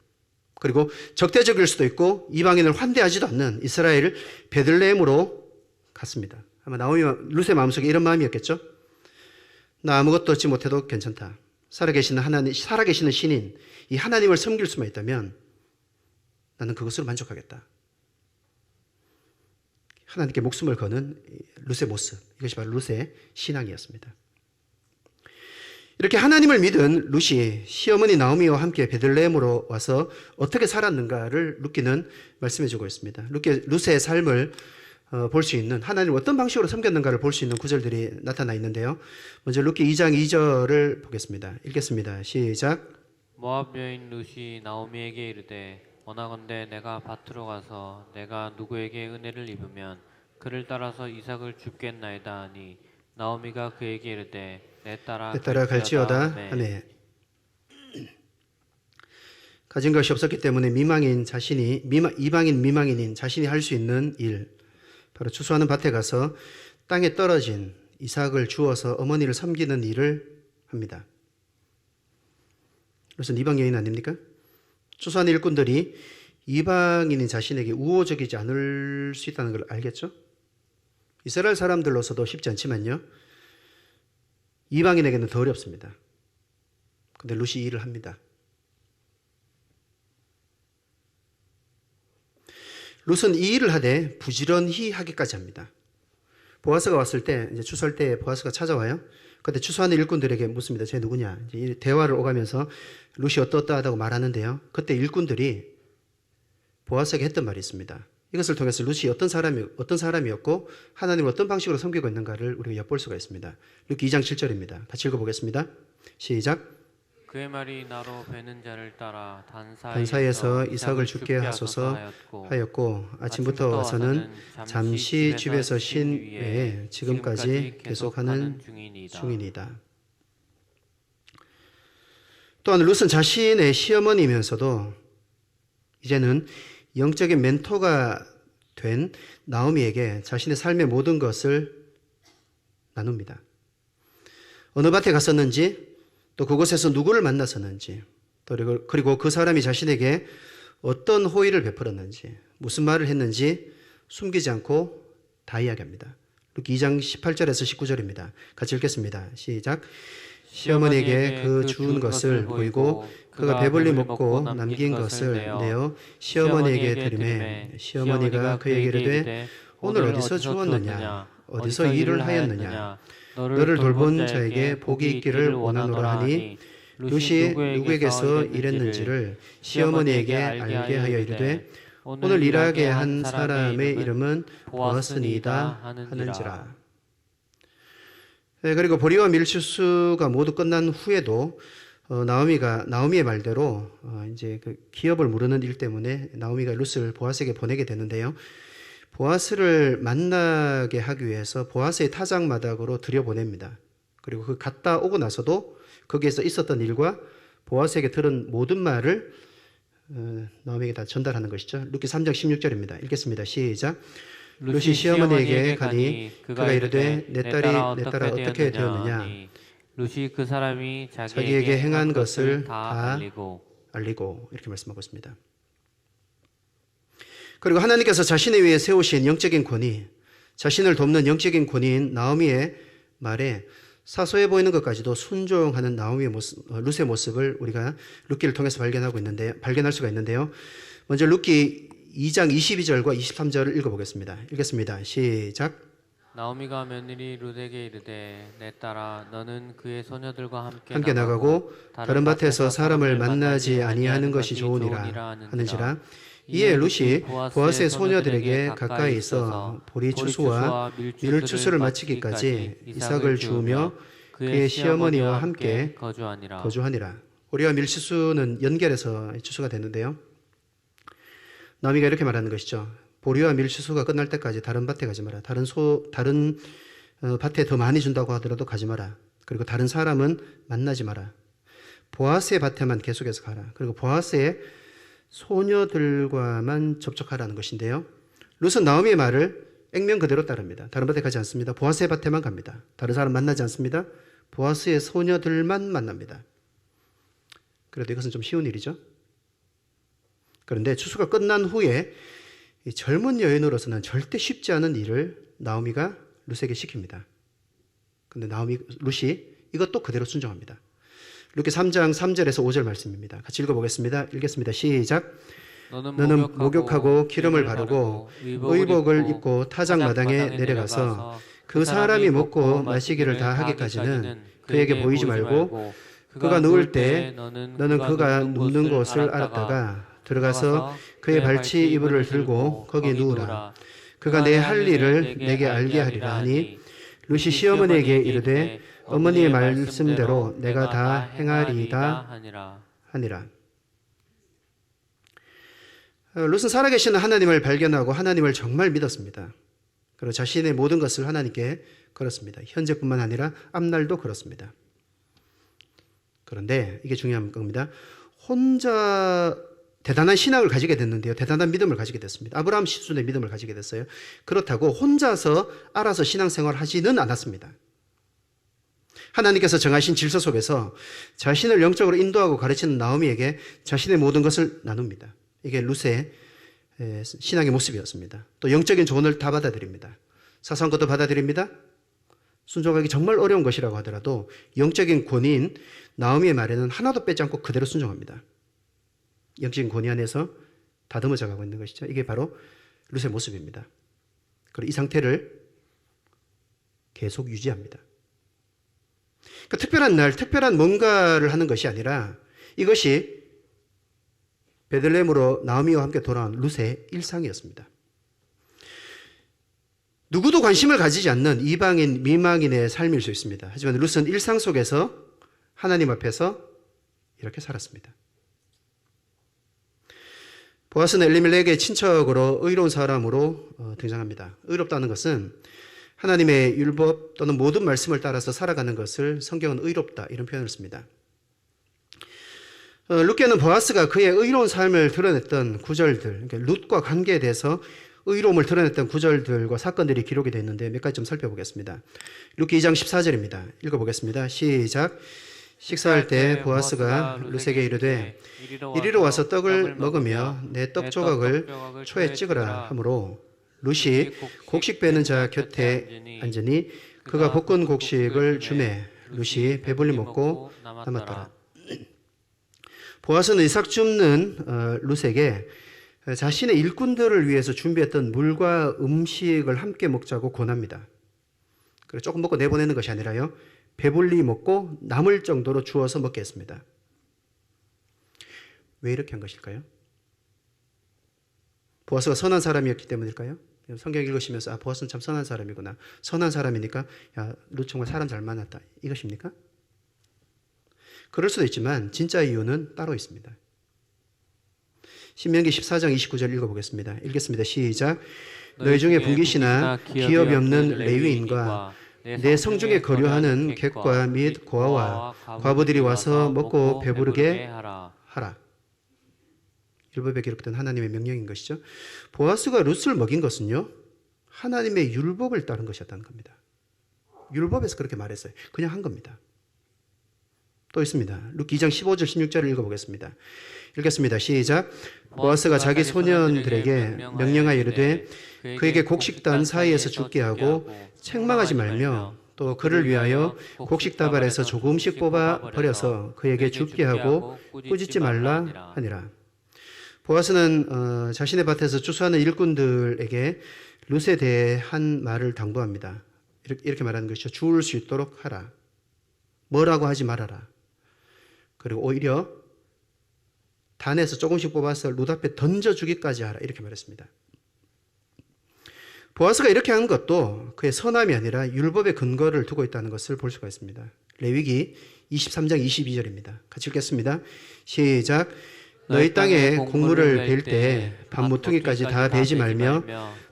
그리고 적대적일 수도 있고 이방인을 환대하지도 않는 이스라엘 베들레헴으로 갔습니다. 아마 룻의 마음속에 이런 마음이었겠죠. 나 아무것도 얻지 못해도 괜찮다. 살아계시는 신인 이 하나님을 섬길 수만 있다면 나는 그것으로 만족하겠다. 하나님께 목숨을 거는 룻의 모습, 이것이 바로 룻의 신앙이었습니다. 이렇게 하나님을 믿은 룻이 시어머니 나오미와 함께 베들레헴으로 와서 어떻게 살았는가를 룻기는 말씀해주고 있습니다. 룻의 삶을 볼 수 있는, 하나님을 어떤 방식으로 섬겼는가를 볼 수 있는 구절들이 나타나 있는데요. 먼저 룻기 2장 2절을 보겠습니다. 읽겠습니다. 시작. 모압 여인 룻이 나오미에게 이르되 원하건대 내가 밭으로 가서 내가 누구에게 은혜를 입으면 그를 따라서 이삭을 줍겠나이다 하니 나오미가 그에게 이르되 내 따라 갈지어다 하네. 가진 것이 없었기 때문에 이방인 미망인인 자신이 할 수 있는 일, 바로 추수하는 밭에 가서 땅에 떨어진 이삭을 주어서 어머니를 섬기는 일을 합니다. 그래서 이방 여인 아닙니까? 추수하는 일꾼들이 이방인인 자신에게 우호적이지 않을 수 있다는 걸 알겠죠? 이스라엘 사람들로서도 쉽지 않지만요, 이방인에게는 더 어렵습니다. 근데 룻이 이 일을 합니다. 룻은 이 일을 하되 부지런히 하기까지 합니다. 보아스가 왔을 때, 이제 추수할 때 보아스가 찾아와요. 그때 추수하는 일꾼들에게 묻습니다. 쟤 누구냐? 이제 대화를 오가면서 룻이 어떠하다고 말하는데요. 그때 일꾼들이 보아스에게 했던 말이 있습니다. 이것을 통해서 룻이 어떤 사람이었고 하나님을 어떤 방식으로 섬기고 있는가를 우리가 엿볼 수가 있습니다. 룻기 2장 7절입니다. 같이 읽어보겠습니다. 시작. 그의 말이 나로 베는 자를 따라 단사에서 이삭을 죽게 하소서 하였고 아침부터 와서는 잠시 집에서 쉰 외에 지금까지 계속하는 중이니이다. 또한 룻은 자신의 시어머니면서도 이제는 영적인 멘토가 된 나오미에게 자신의 삶의 모든 것을 나눕니다. 어느 밭에 갔었는지, 또 그곳에서 누구를 만났었는지, 그리고 그 사람이 자신에게 어떤 호의를 베풀었는지, 무슨 말을 했는지 숨기지 않고 다 이야기합니다. 루키 2장 18절에서 19절입니다. 같이 읽겠습니다. 시작. 시어머니에게 그 주운 것을 보이고 그가 배불리 먹고 남긴 것을 내어 시어머니에게 드리매 시어머니가 그에게 이르되 오늘 어디서 주었느냐 어디서 일을 하였느냐 너를 돌본 자에게 복이 있기를 원하노라 하니 룻이 누구에게서 일했는지를 시어머니에게 알게 하여 이르되 오늘 일하게 한 사람의 이름은 보아스니이다 하는지라. 그리고 보리와 밀추수가 모두 끝난 후에도 나오미의 말대로 이제 그 기업을 무르는 일 때문에 나오미가 룻을 보아스에게 보내게 되는데요. 보아스를 만나게 하기 위해서 보아스의 타작마당으로 들여보냅니다. 그리고 그 갔다 오고 나서도 거기에서 있었던 일과 보아스에게 들은 모든 말을 나오미에게 다 전달하는 것이죠. 룻기 3장 16절입니다. 읽겠습니다. 시작. 룻이 시어머니에게 가니 그가 이르되 내 딸아 어떻게 되었느냐 룻이 그 사람이 자기에게 행한 것을 다 알리고 이렇게 말씀하고 있습니다. 그리고 하나님께서 자신을 위해 세우신 영적인 권위, 자신을 돕는 영적인 권위인 나오미의 말에 사소해 보이는 것까지도 순종하는 나오미의 모습, 룻의 모습을 우리가 룻기를 통해서 발견할 수가 있는데요. 먼저 룻기 2장 22절과 23절을 읽어보겠습니다. 읽겠습니다. 시작. 나오미가 며느리 룻에게 이르되 내 딸아 너는 그의 소녀들과 함께 나가고 다른 밭에서 사람을 만나지 아니하는 것이 좋으니라 하는지라. 이에 룻이 보아스의 소녀들에게 가까이 있어 보리 추수와 밀 추수를 마치기까지 이삭을 주우며 그의 시어머니와 함께 거주하니라. 보리와 밀 추수는 연결해서 추수가 됐는데요. 나오미가 이렇게 말하는 것이죠. 보리와 밀 추수가 끝날 때까지 다른 밭에 가지 마라. 다른 밭에 더 많이 준다고 하더라도 가지 마라. 그리고 다른 사람은 만나지 마라. 보아스의 밭에만 계속해서 가라. 그리고 보아스의 소녀들과만 접촉하라는 것인데요. 룻은 나오미의 말을 액면 그대로 따릅니다. 다른 밭에 가지 않습니다. 보아스의 밭에만 갑니다. 다른 사람 만나지 않습니다. 보아스의 소녀들만 만납니다. 그래도 이것은 좀 쉬운 일이죠. 그런데 추수가 끝난 후에 이 젊은 여인으로서는 절대 쉽지 않은 일을 나오미가 룻에게 시킵니다. 그런데 룻이 이것도 그대로 순종합니다. 룻기 3장 3절에서 5절 말씀입니다. 같이 읽어보겠습니다. 읽겠습니다. 시작. 너는 목욕하고 기름을 바르고 의복을 입고 타작마당에 내려가서 그 사람이 먹고 마시기를 다 하기까지는 그에게 보이지 말고 그가 누울 때 너는 그가 눕는 곳을 알았다가 들어가서 그의 발치 이불을 들고 거기 누우라. 그가 내 할 일을 내게 알게 하리라 하니 룻이 시어머니에게 이르되 어머니의 말씀대로 내가 다 행하리이다 하니라. 룻은 살아계시는 하나님을 발견하고 하나님을 정말 믿었습니다. 그리고 자신의 모든 것을 하나님께 걸었습니다. 현재뿐만 아니라 앞날도 걸었습니다. 그런데 이게 중요한 겁니다. 혼자 대단한 신앙을 가지게 됐는데요. 대단한 믿음을 가지게 됐습니다. 아브라함 수준의 믿음을 가지게 됐어요. 그렇다고 혼자서 알아서 신앙생활을 하지는 않았습니다. 하나님께서 정하신 질서 속에서 자신을 영적으로 인도하고 가르치는 나오미에게 자신의 모든 것을 나눕니다. 이게 룻의 신앙의 모습이었습니다. 또 영적인 조언을 다 받아들입니다. 사소한 것도 받아들입니다. 순종하기 정말 어려운 것이라고 하더라도 영적인 권위인 나오미의 말에는 하나도 빼지 않고 그대로 순종합니다. 영적인 권위 안에서 다듬어져 가고 있는 것이죠. 이게 바로 룻의 모습입니다. 그리고 이 상태를 계속 유지합니다. 그러니까 특별한 날, 특별한 뭔가를 하는 것이 아니라 이것이 베들레헴으로 나오미와 함께 돌아온 룻의 일상이었습니다. 누구도 관심을 가지지 않는 이방인, 미망인의 삶일 수 있습니다. 하지만 룻은 일상 속에서 하나님 앞에서 이렇게 살았습니다. 보아스는 엘리멜렉의 친척으로 의로운 사람으로 등장합니다. 의롭다는 것은 하나님의 율법 또는 모든 말씀을 따라서 살아가는 것을 성경은 의롭다 이런 표현을 씁니다. 룻께는 보아스가 그의 의로운 삶을 드러냈던 구절들, 그러니까 룻과 관계에 대해서 의로움을 드러냈던 구절들과 사건들이 기록이 되어 있는데 몇 가지 좀 살펴보겠습니다. 룻기 2장 14절입니다. 읽어보겠습니다. 시작. 식사할 때 보아스가 룻에게 이르되 이리로 와서 떡을 먹으며 내 떡 조각을 초에 찍으라 하므로 룻이 곡식 베는 자 곁에 앉으니 그가 볶은 곡식을 주매 룻이 배불리 먹고 남았더라. 보아스는 이삭 줍는 룻에게 자신의 일꾼들을 위해서 준비했던 물과 음식을 함께 먹자고 권합니다. 그래서 조금 먹고 내보내는 것이 아니라요, 배불리 먹고 남을 정도로 주어서 먹게 했습니다. 왜 이렇게 한 것일까요? 보아스가 선한 사람이었기 때문일까요? 성경 읽으시면서 보아스는 참 선한 사람이구나. 선한 사람이니까 룻 정말 사람 잘 만났다. 이것입니까? 그럴 수도 있지만 진짜 이유는 따로 있습니다. 신명기 14장 29절 읽어보겠습니다. 읽겠습니다. 시작. 너희 중에 분깃이나 기업이 없는 레위인과 내 성중에 거류하는 객과 및 고아와 과부들이 와서 먹고 배부르게 하라. 율법에 기록된 하나님의 명령인 것이죠. 보아스가 룻을 먹인 것은요, 하나님의 율법을 따른 것이었다는 겁니다. 율법에서 그렇게 말했어요. 그냥 한 겁니다. 또 있습니다. 룻기 2장 15절 16절을 읽어보겠습니다. 읽겠습니다. 시작. 보아스가 자기 소년들에게 명령하여 이르되 그에게 곡식단 사이에서 죽게 하고 책망하지 말며 또 그를 위하여 곡식다발에서 조금씩 뽑아 버려서 그에게 죽게 하고 꾸짖지 말라 하니라. 보아스는 자신의 밭에서 추수하는 일꾼들에게 룻에 대해 한 말을 당부합니다. 이렇게 말하는 것이죠. 주울 수 있도록 하라. 뭐라고 하지 말아라. 그리고 오히려 단에서 조금씩 뽑아서 룻 앞에 던져주기까지 하라. 이렇게 말했습니다. 보아스가 이렇게 한 것도 그의 선함이 아니라 율법의 근거를 두고 있다는 것을 볼 수가 있습니다. 레위기 23장 22절입니다. 같이 읽겠습니다. 시작. 너희 땅에 곡물을 벨 때 반모퉁이까지 다 베지 말며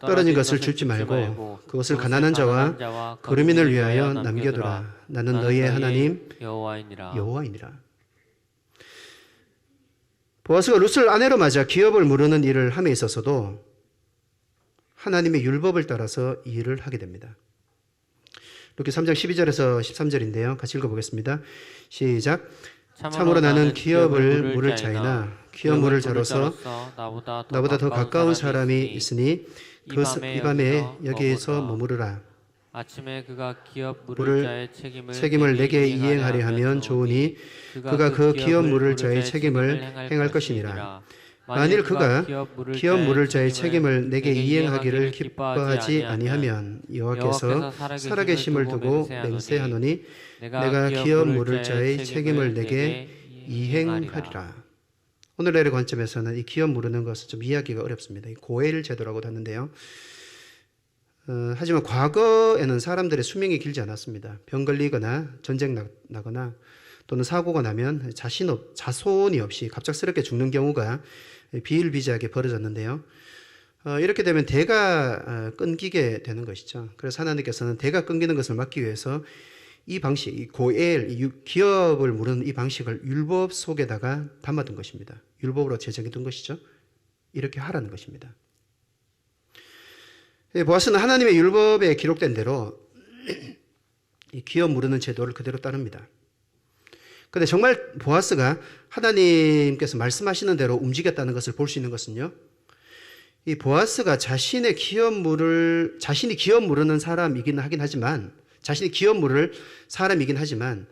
떨어진 것을 줍지 말고 그것을 가난한 자와 거류민을 위하여 남겨두라. 나는 너희의 하나님 여호와이니라. 보아스가 룻을 아내로 맞아 기업을 무르는 일을 함에 있어서도 하나님의 율법을 따라서 이 일을 하게 됩니다. 룻기 3장 12절에서 13절인데요. 같이 읽어보겠습니다. 시작. 참으로 나는 기업을 물을 자이나 기업 물을 자로서 나보다 더 가까운 사람이 있으니 이 밤에 여기에서 머무르라. 아침에 그가 기업 물을 물을 자의 책임을 내게 이행하려 하면 좋으니 그가 그 기업 물을 자의 책임을 행할 것이니라. 만일 그가 기업 물을 자의 책임을 내게 이행하기를 기뻐하지 아니하면 여호와께서 살아계심을 두고 맹세하노니 내가 기업 물을 자의 책임을 내게 이행하리라. 오늘날의 관점에서는 이 기업 무르는 것은 좀 이해하기가 어렵습니다. 고엘 제도라고도 하는데요. 하지만 과거에는 사람들의 수명이 길지 않았습니다. 병 걸리거나 전쟁 나거나 또는 사고가 나면 자손이 없이 갑작스럽게 죽는 경우가 비일비재하게 벌어졌는데요. 이렇게 되면 대가 끊기게 되는 것이죠. 그래서 하나님께서는 대가 끊기는 것을 막기 위해서 이 방식, 이 고엘, 이 기업을 무르는 이 방식을 율법 속에다가 담아둔 것입니다. 율법으로 제정해둔 것이죠. 이렇게 하라는 것입니다. 보아스는 하나님의 율법에 기록된 대로 이 기업 무르는 제도를 그대로 따릅니다. 그런데 정말 보아스가 하나님께서 말씀하시는 대로 움직였다는 것을 볼 수 있는 것은요, 이 보아스가 자신이 기업 무르는 사람이긴 하긴 하지만, 자신이 기업 무를 사람이긴 하지만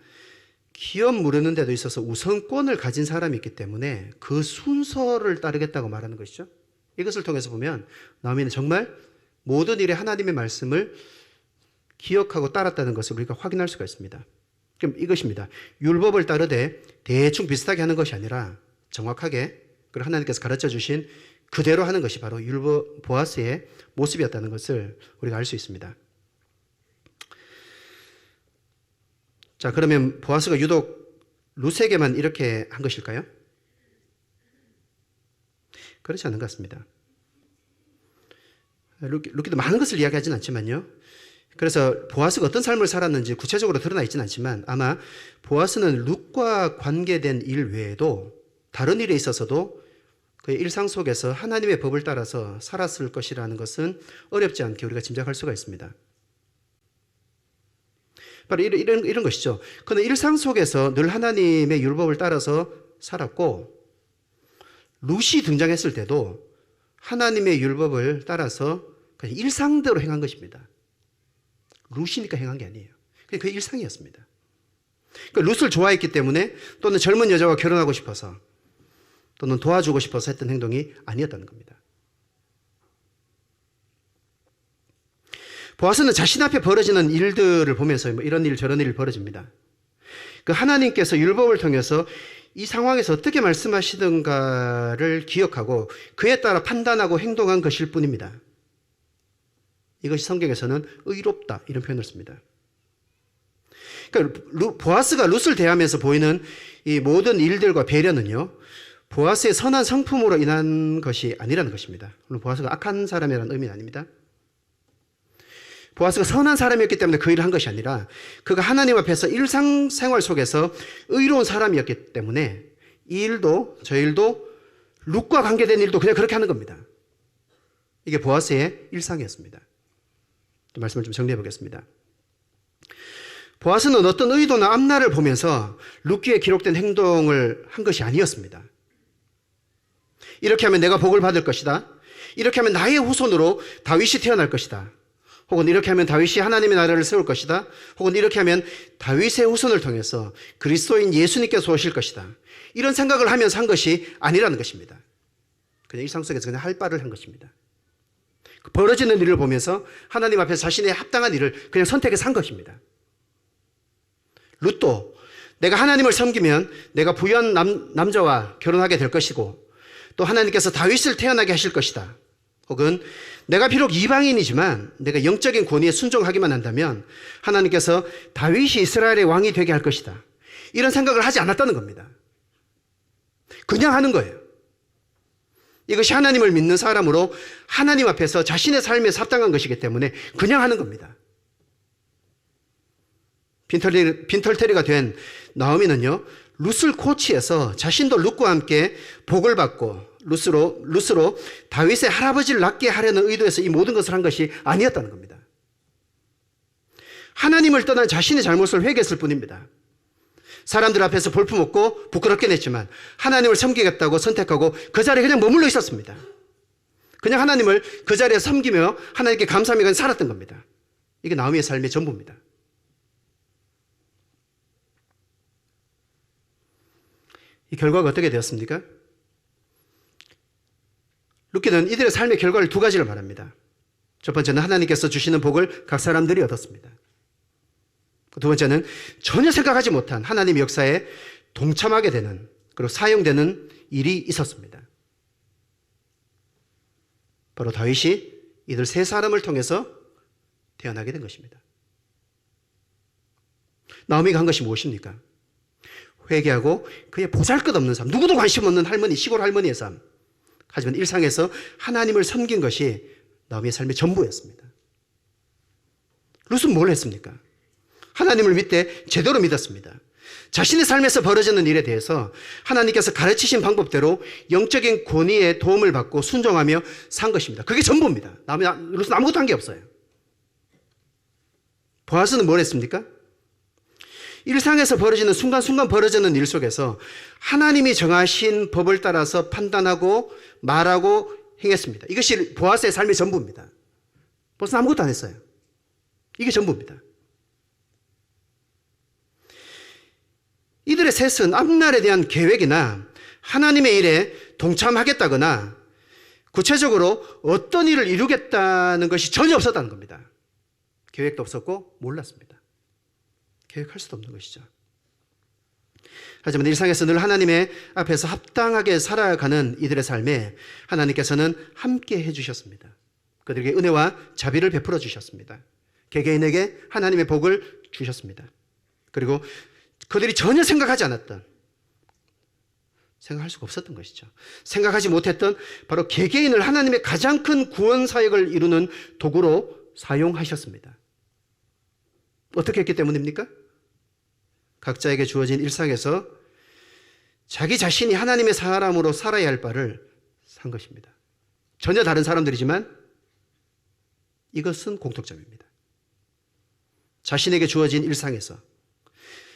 기업 무르는 데도 있어서 우선권을 가진 사람이 있기 때문에 그 순서를 따르겠다고 말하는 것이죠. 이것을 통해서 보면 나오미는 정말 모든 일에 하나님의 말씀을 기억하고 따랐다는 것을 우리가 확인할 수가 있습니다. 그럼 이것입니다. 율법을 따르되 대충 비슷하게 하는 것이 아니라 정확하게 그리고 하나님께서 가르쳐 주신 그대로 하는 것이 바로 보아스의 모습이었다는 것을 우리가 알 수 있습니다. 자, 그러면 보아스가 유독 룻에게만 이렇게 한 것일까요? 그렇지 않은 것 같습니다. 룻기도 많은 것을 이야기하진 않지만요. 그래서 보아스가 어떤 삶을 살았는지 구체적으로 드러나 있지는 않지만 아마 보아스는 룻과 관계된 일 외에도 다른 일에 있어서도 그의 일상 속에서 하나님의 법을 따라서 살았을 것이라는 것은 어렵지 않게 우리가 짐작할 수가 있습니다. 바로 이런 것이죠. 그는 일상 속에서 늘 하나님의 율법을 따라서 살았고 룻이 등장했을 때도 하나님의 율법을 따라서 그냥 일상대로 행한 것입니다. 룻이니까 행한 게 아니에요. 그냥 그 일상이었습니다. 그러니까 룻을 좋아했기 때문에 또는 젊은 여자와 결혼하고 싶어서 또는 도와주고 싶어서 했던 행동이 아니었다는 겁니다. 보아스는 자신 앞에 벌어지는 일들을 보면서 이런 일 저런 일 벌어집니다. 그 하나님께서 율법을 통해서 이 상황에서 어떻게 말씀하시던가를 기억하고 그에 따라 판단하고 행동한 것일 뿐입니다. 이것이 성경에서는 의롭다 이런 표현을 씁니다. 그러니까 보아스가 룻을 대하면서 보이는 이 모든 일들과 배려는요, 보아스의 선한 성품으로 인한 것이 아니라는 것입니다. 물론 보아스가 악한 사람이라는 의미는 아닙니다. 보아스가 선한 사람이었기 때문에 그 일을 한 것이 아니라 그가 하나님 앞에서 일상생활 속에서 의로운 사람이었기 때문에 이 일도 저 일도 룻과 관계된 일도 그냥 그렇게 하는 겁니다. 이게 보아스의 일상이었습니다. 또 말씀을 좀 정리해 보겠습니다. 보아스는 어떤 의도나 앞날을 보면서 룻기에 기록된 행동을 한 것이 아니었습니다. 이렇게 하면 내가 복을 받을 것이다. 이렇게 하면 나의 후손으로 다윗이 태어날 것이다. 혹은 이렇게 하면 다윗이 하나님의 나라를 세울 것이다. 혹은 이렇게 하면 다윗의 후손을 통해서 그리스도인 예수님께서 오실 것이다. 이런 생각을 하면서 한 것이 아니라는 것입니다. 그냥 일상 속에서 그냥 할 바를 한 것입니다. 벌어지는 일을 보면서 하나님 앞에 자신의 합당한 일을 그냥 선택해서 한 것입니다. 룻도 내가 하나님을 섬기면 내가 부유한 남자와 결혼하게 될 것이고 또 하나님께서 다윗을 태어나게 하실 것이다. 혹은 내가 비록 이방인이지만 내가 영적인 권위에 순종하기만 한다면 하나님께서 다윗이 이스라엘의 왕이 되게 할 것이다. 이런 생각을 하지 않았다는 겁니다. 그냥 하는 거예요. 이것이 하나님을 믿는 사람으로 하나님 앞에서 자신의 삶에 합당한 것이기 때문에 그냥 하는 겁니다. 빈털터리가 된 나오미는요, 룻을 코치해서 자신도 룻과 함께 복을 받고 룻으로 다윗의 할아버지를 낫게 하려는 의도에서 이 모든 것을 한 것이 아니었다는 겁니다. 하나님을 떠난 자신의 잘못을 회개했을 뿐입니다. 사람들 앞에서 볼품없고 부끄럽게 냈지만 하나님을 섬기겠다고 선택하고 그 자리에 그냥 머물러 있었습니다. 그냥 하나님을 그 자리에 섬기며 하나님께 감사하며 그냥 살았던 겁니다. 이게 나오미의 삶의 전부입니다. 이 결과가 어떻게 되었습니까? 룻기는 이들의 삶의 결과를 두 가지를 말합니다. 첫 번째는 하나님께서 주시는 복을 각 사람들이 얻었습니다. 두 번째는 전혀 생각하지 못한 하나님의 역사에 동참하게 되는 그리고 사용되는 일이 있었습니다. 바로 다윗이 이들 세 사람을 통해서 태어나게 된 것입니다. 나오미가 한 것이 무엇입니까? 회개하고 그의 보잘것없는 삶, 누구도 관심 없는 할머니, 시골 할머니의 삶. 하지만 일상에서 하나님을 섬긴 것이 나오미의 삶의 전부였습니다. 룻은 뭘 했습니까? 하나님을 믿되 제대로 믿었습니다. 자신의 삶에서 벌어지는 일에 대해서 하나님께서 가르치신 방법대로 영적인 권위의 도움을 받고 순종하며 산 것입니다. 그게 전부입니다. 룻은 아무것도 한 게 없어요. 보아스는 뭘 했습니까? 일상에서 벌어지는 순간순간 벌어지는 일 속에서 하나님이 정하신 법을 따라서 판단하고 말하고 행했습니다. 이것이 보아스의 삶의 전부입니다. 보아스는 아무것도 안 했어요. 이게 전부입니다. 이들의 셋은 앞날에 대한 계획이나 하나님의 일에 동참하겠다거나 구체적으로 어떤 일을 이루겠다는 것이 전혀 없었다는 겁니다. 계획도 없었고 몰랐습니다. 계획할 수도 없는 것이죠. 하지만 일상에서 늘 하나님의 앞에서 합당하게 살아가는 이들의 삶에 하나님께서는 함께 해주셨습니다. 그들에게 은혜와 자비를 베풀어 주셨습니다. 개개인에게 하나님의 복을 주셨습니다. 그리고 그들이 전혀 생각하지 않았던, 생각할 수가 없었던 것이죠. 생각하지 못했던 바로 개개인을 하나님의 가장 큰 구원 사역을 이루는 도구로 사용하셨습니다. 어떻게 했기 때문입니까? 각자에게 주어진 일상에서 자기 자신이 하나님의 사람으로 살아야 할 바를 산 것입니다. 전혀 다른 사람들이지만 이것은 공통점입니다. 자신에게 주어진 일상에서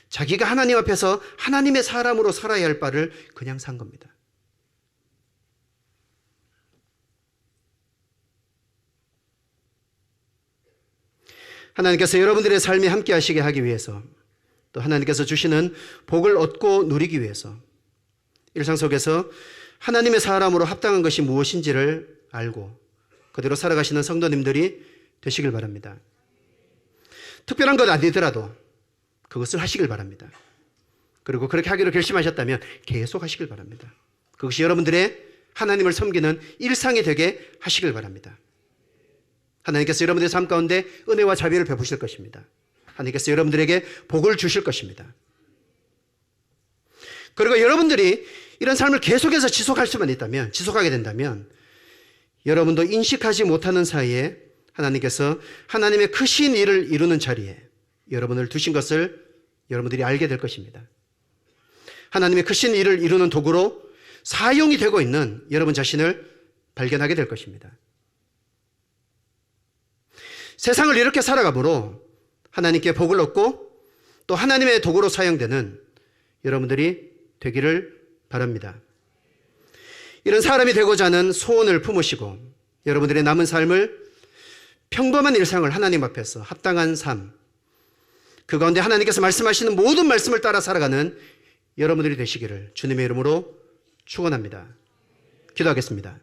자기가 하나님 앞에서 하나님의 사람으로 살아야 할 바를 그냥 산 겁니다. 하나님께서 여러분들의 삶에 함께 하시게 하기 위해서, 또 하나님께서 주시는 복을 얻고 누리기 위해서 일상 속에서 하나님의 사람으로 합당한 것이 무엇인지를 알고 그대로 살아가시는 성도님들이 되시길 바랍니다. 특별한 것 아니더라도 그것을 하시길 바랍니다. 그리고 그렇게 하기로 결심하셨다면 계속 하시길 바랍니다. 그것이 여러분들의 하나님을 섬기는 일상이 되게 하시길 바랍니다. 하나님께서 여러분들의 삶 가운데 은혜와 자비를 베푸실 것입니다. 하나님께서 여러분들에게 복을 주실 것입니다. 그리고 여러분들이 이런 삶을 계속해서 지속하게 된다면 여러분도 인식하지 못하는 사이에 하나님께서 하나님의 크신 일을 이루는 자리에 여러분을 두신 것을 여러분들이 알게 될 것입니다. 하나님의 크신 일을 이루는 도구로 사용이 되고 있는 여러분 자신을 발견하게 될 것입니다. 세상을 이렇게 살아가므로 하나님께 복을 얻고 또 하나님의 도구로 사용되는 여러분들이 되기를 바랍니다. 이런 사람이 되고자 하는 소원을 품으시고 여러분들의 남은 삶을 평범한 일상을 하나님 앞에서 합당한 삶, 그 가운데 하나님께서 말씀하시는 모든 말씀을 따라 살아가는 여러분들이 되시기를 주님의 이름으로 축원합니다. 기도하겠습니다.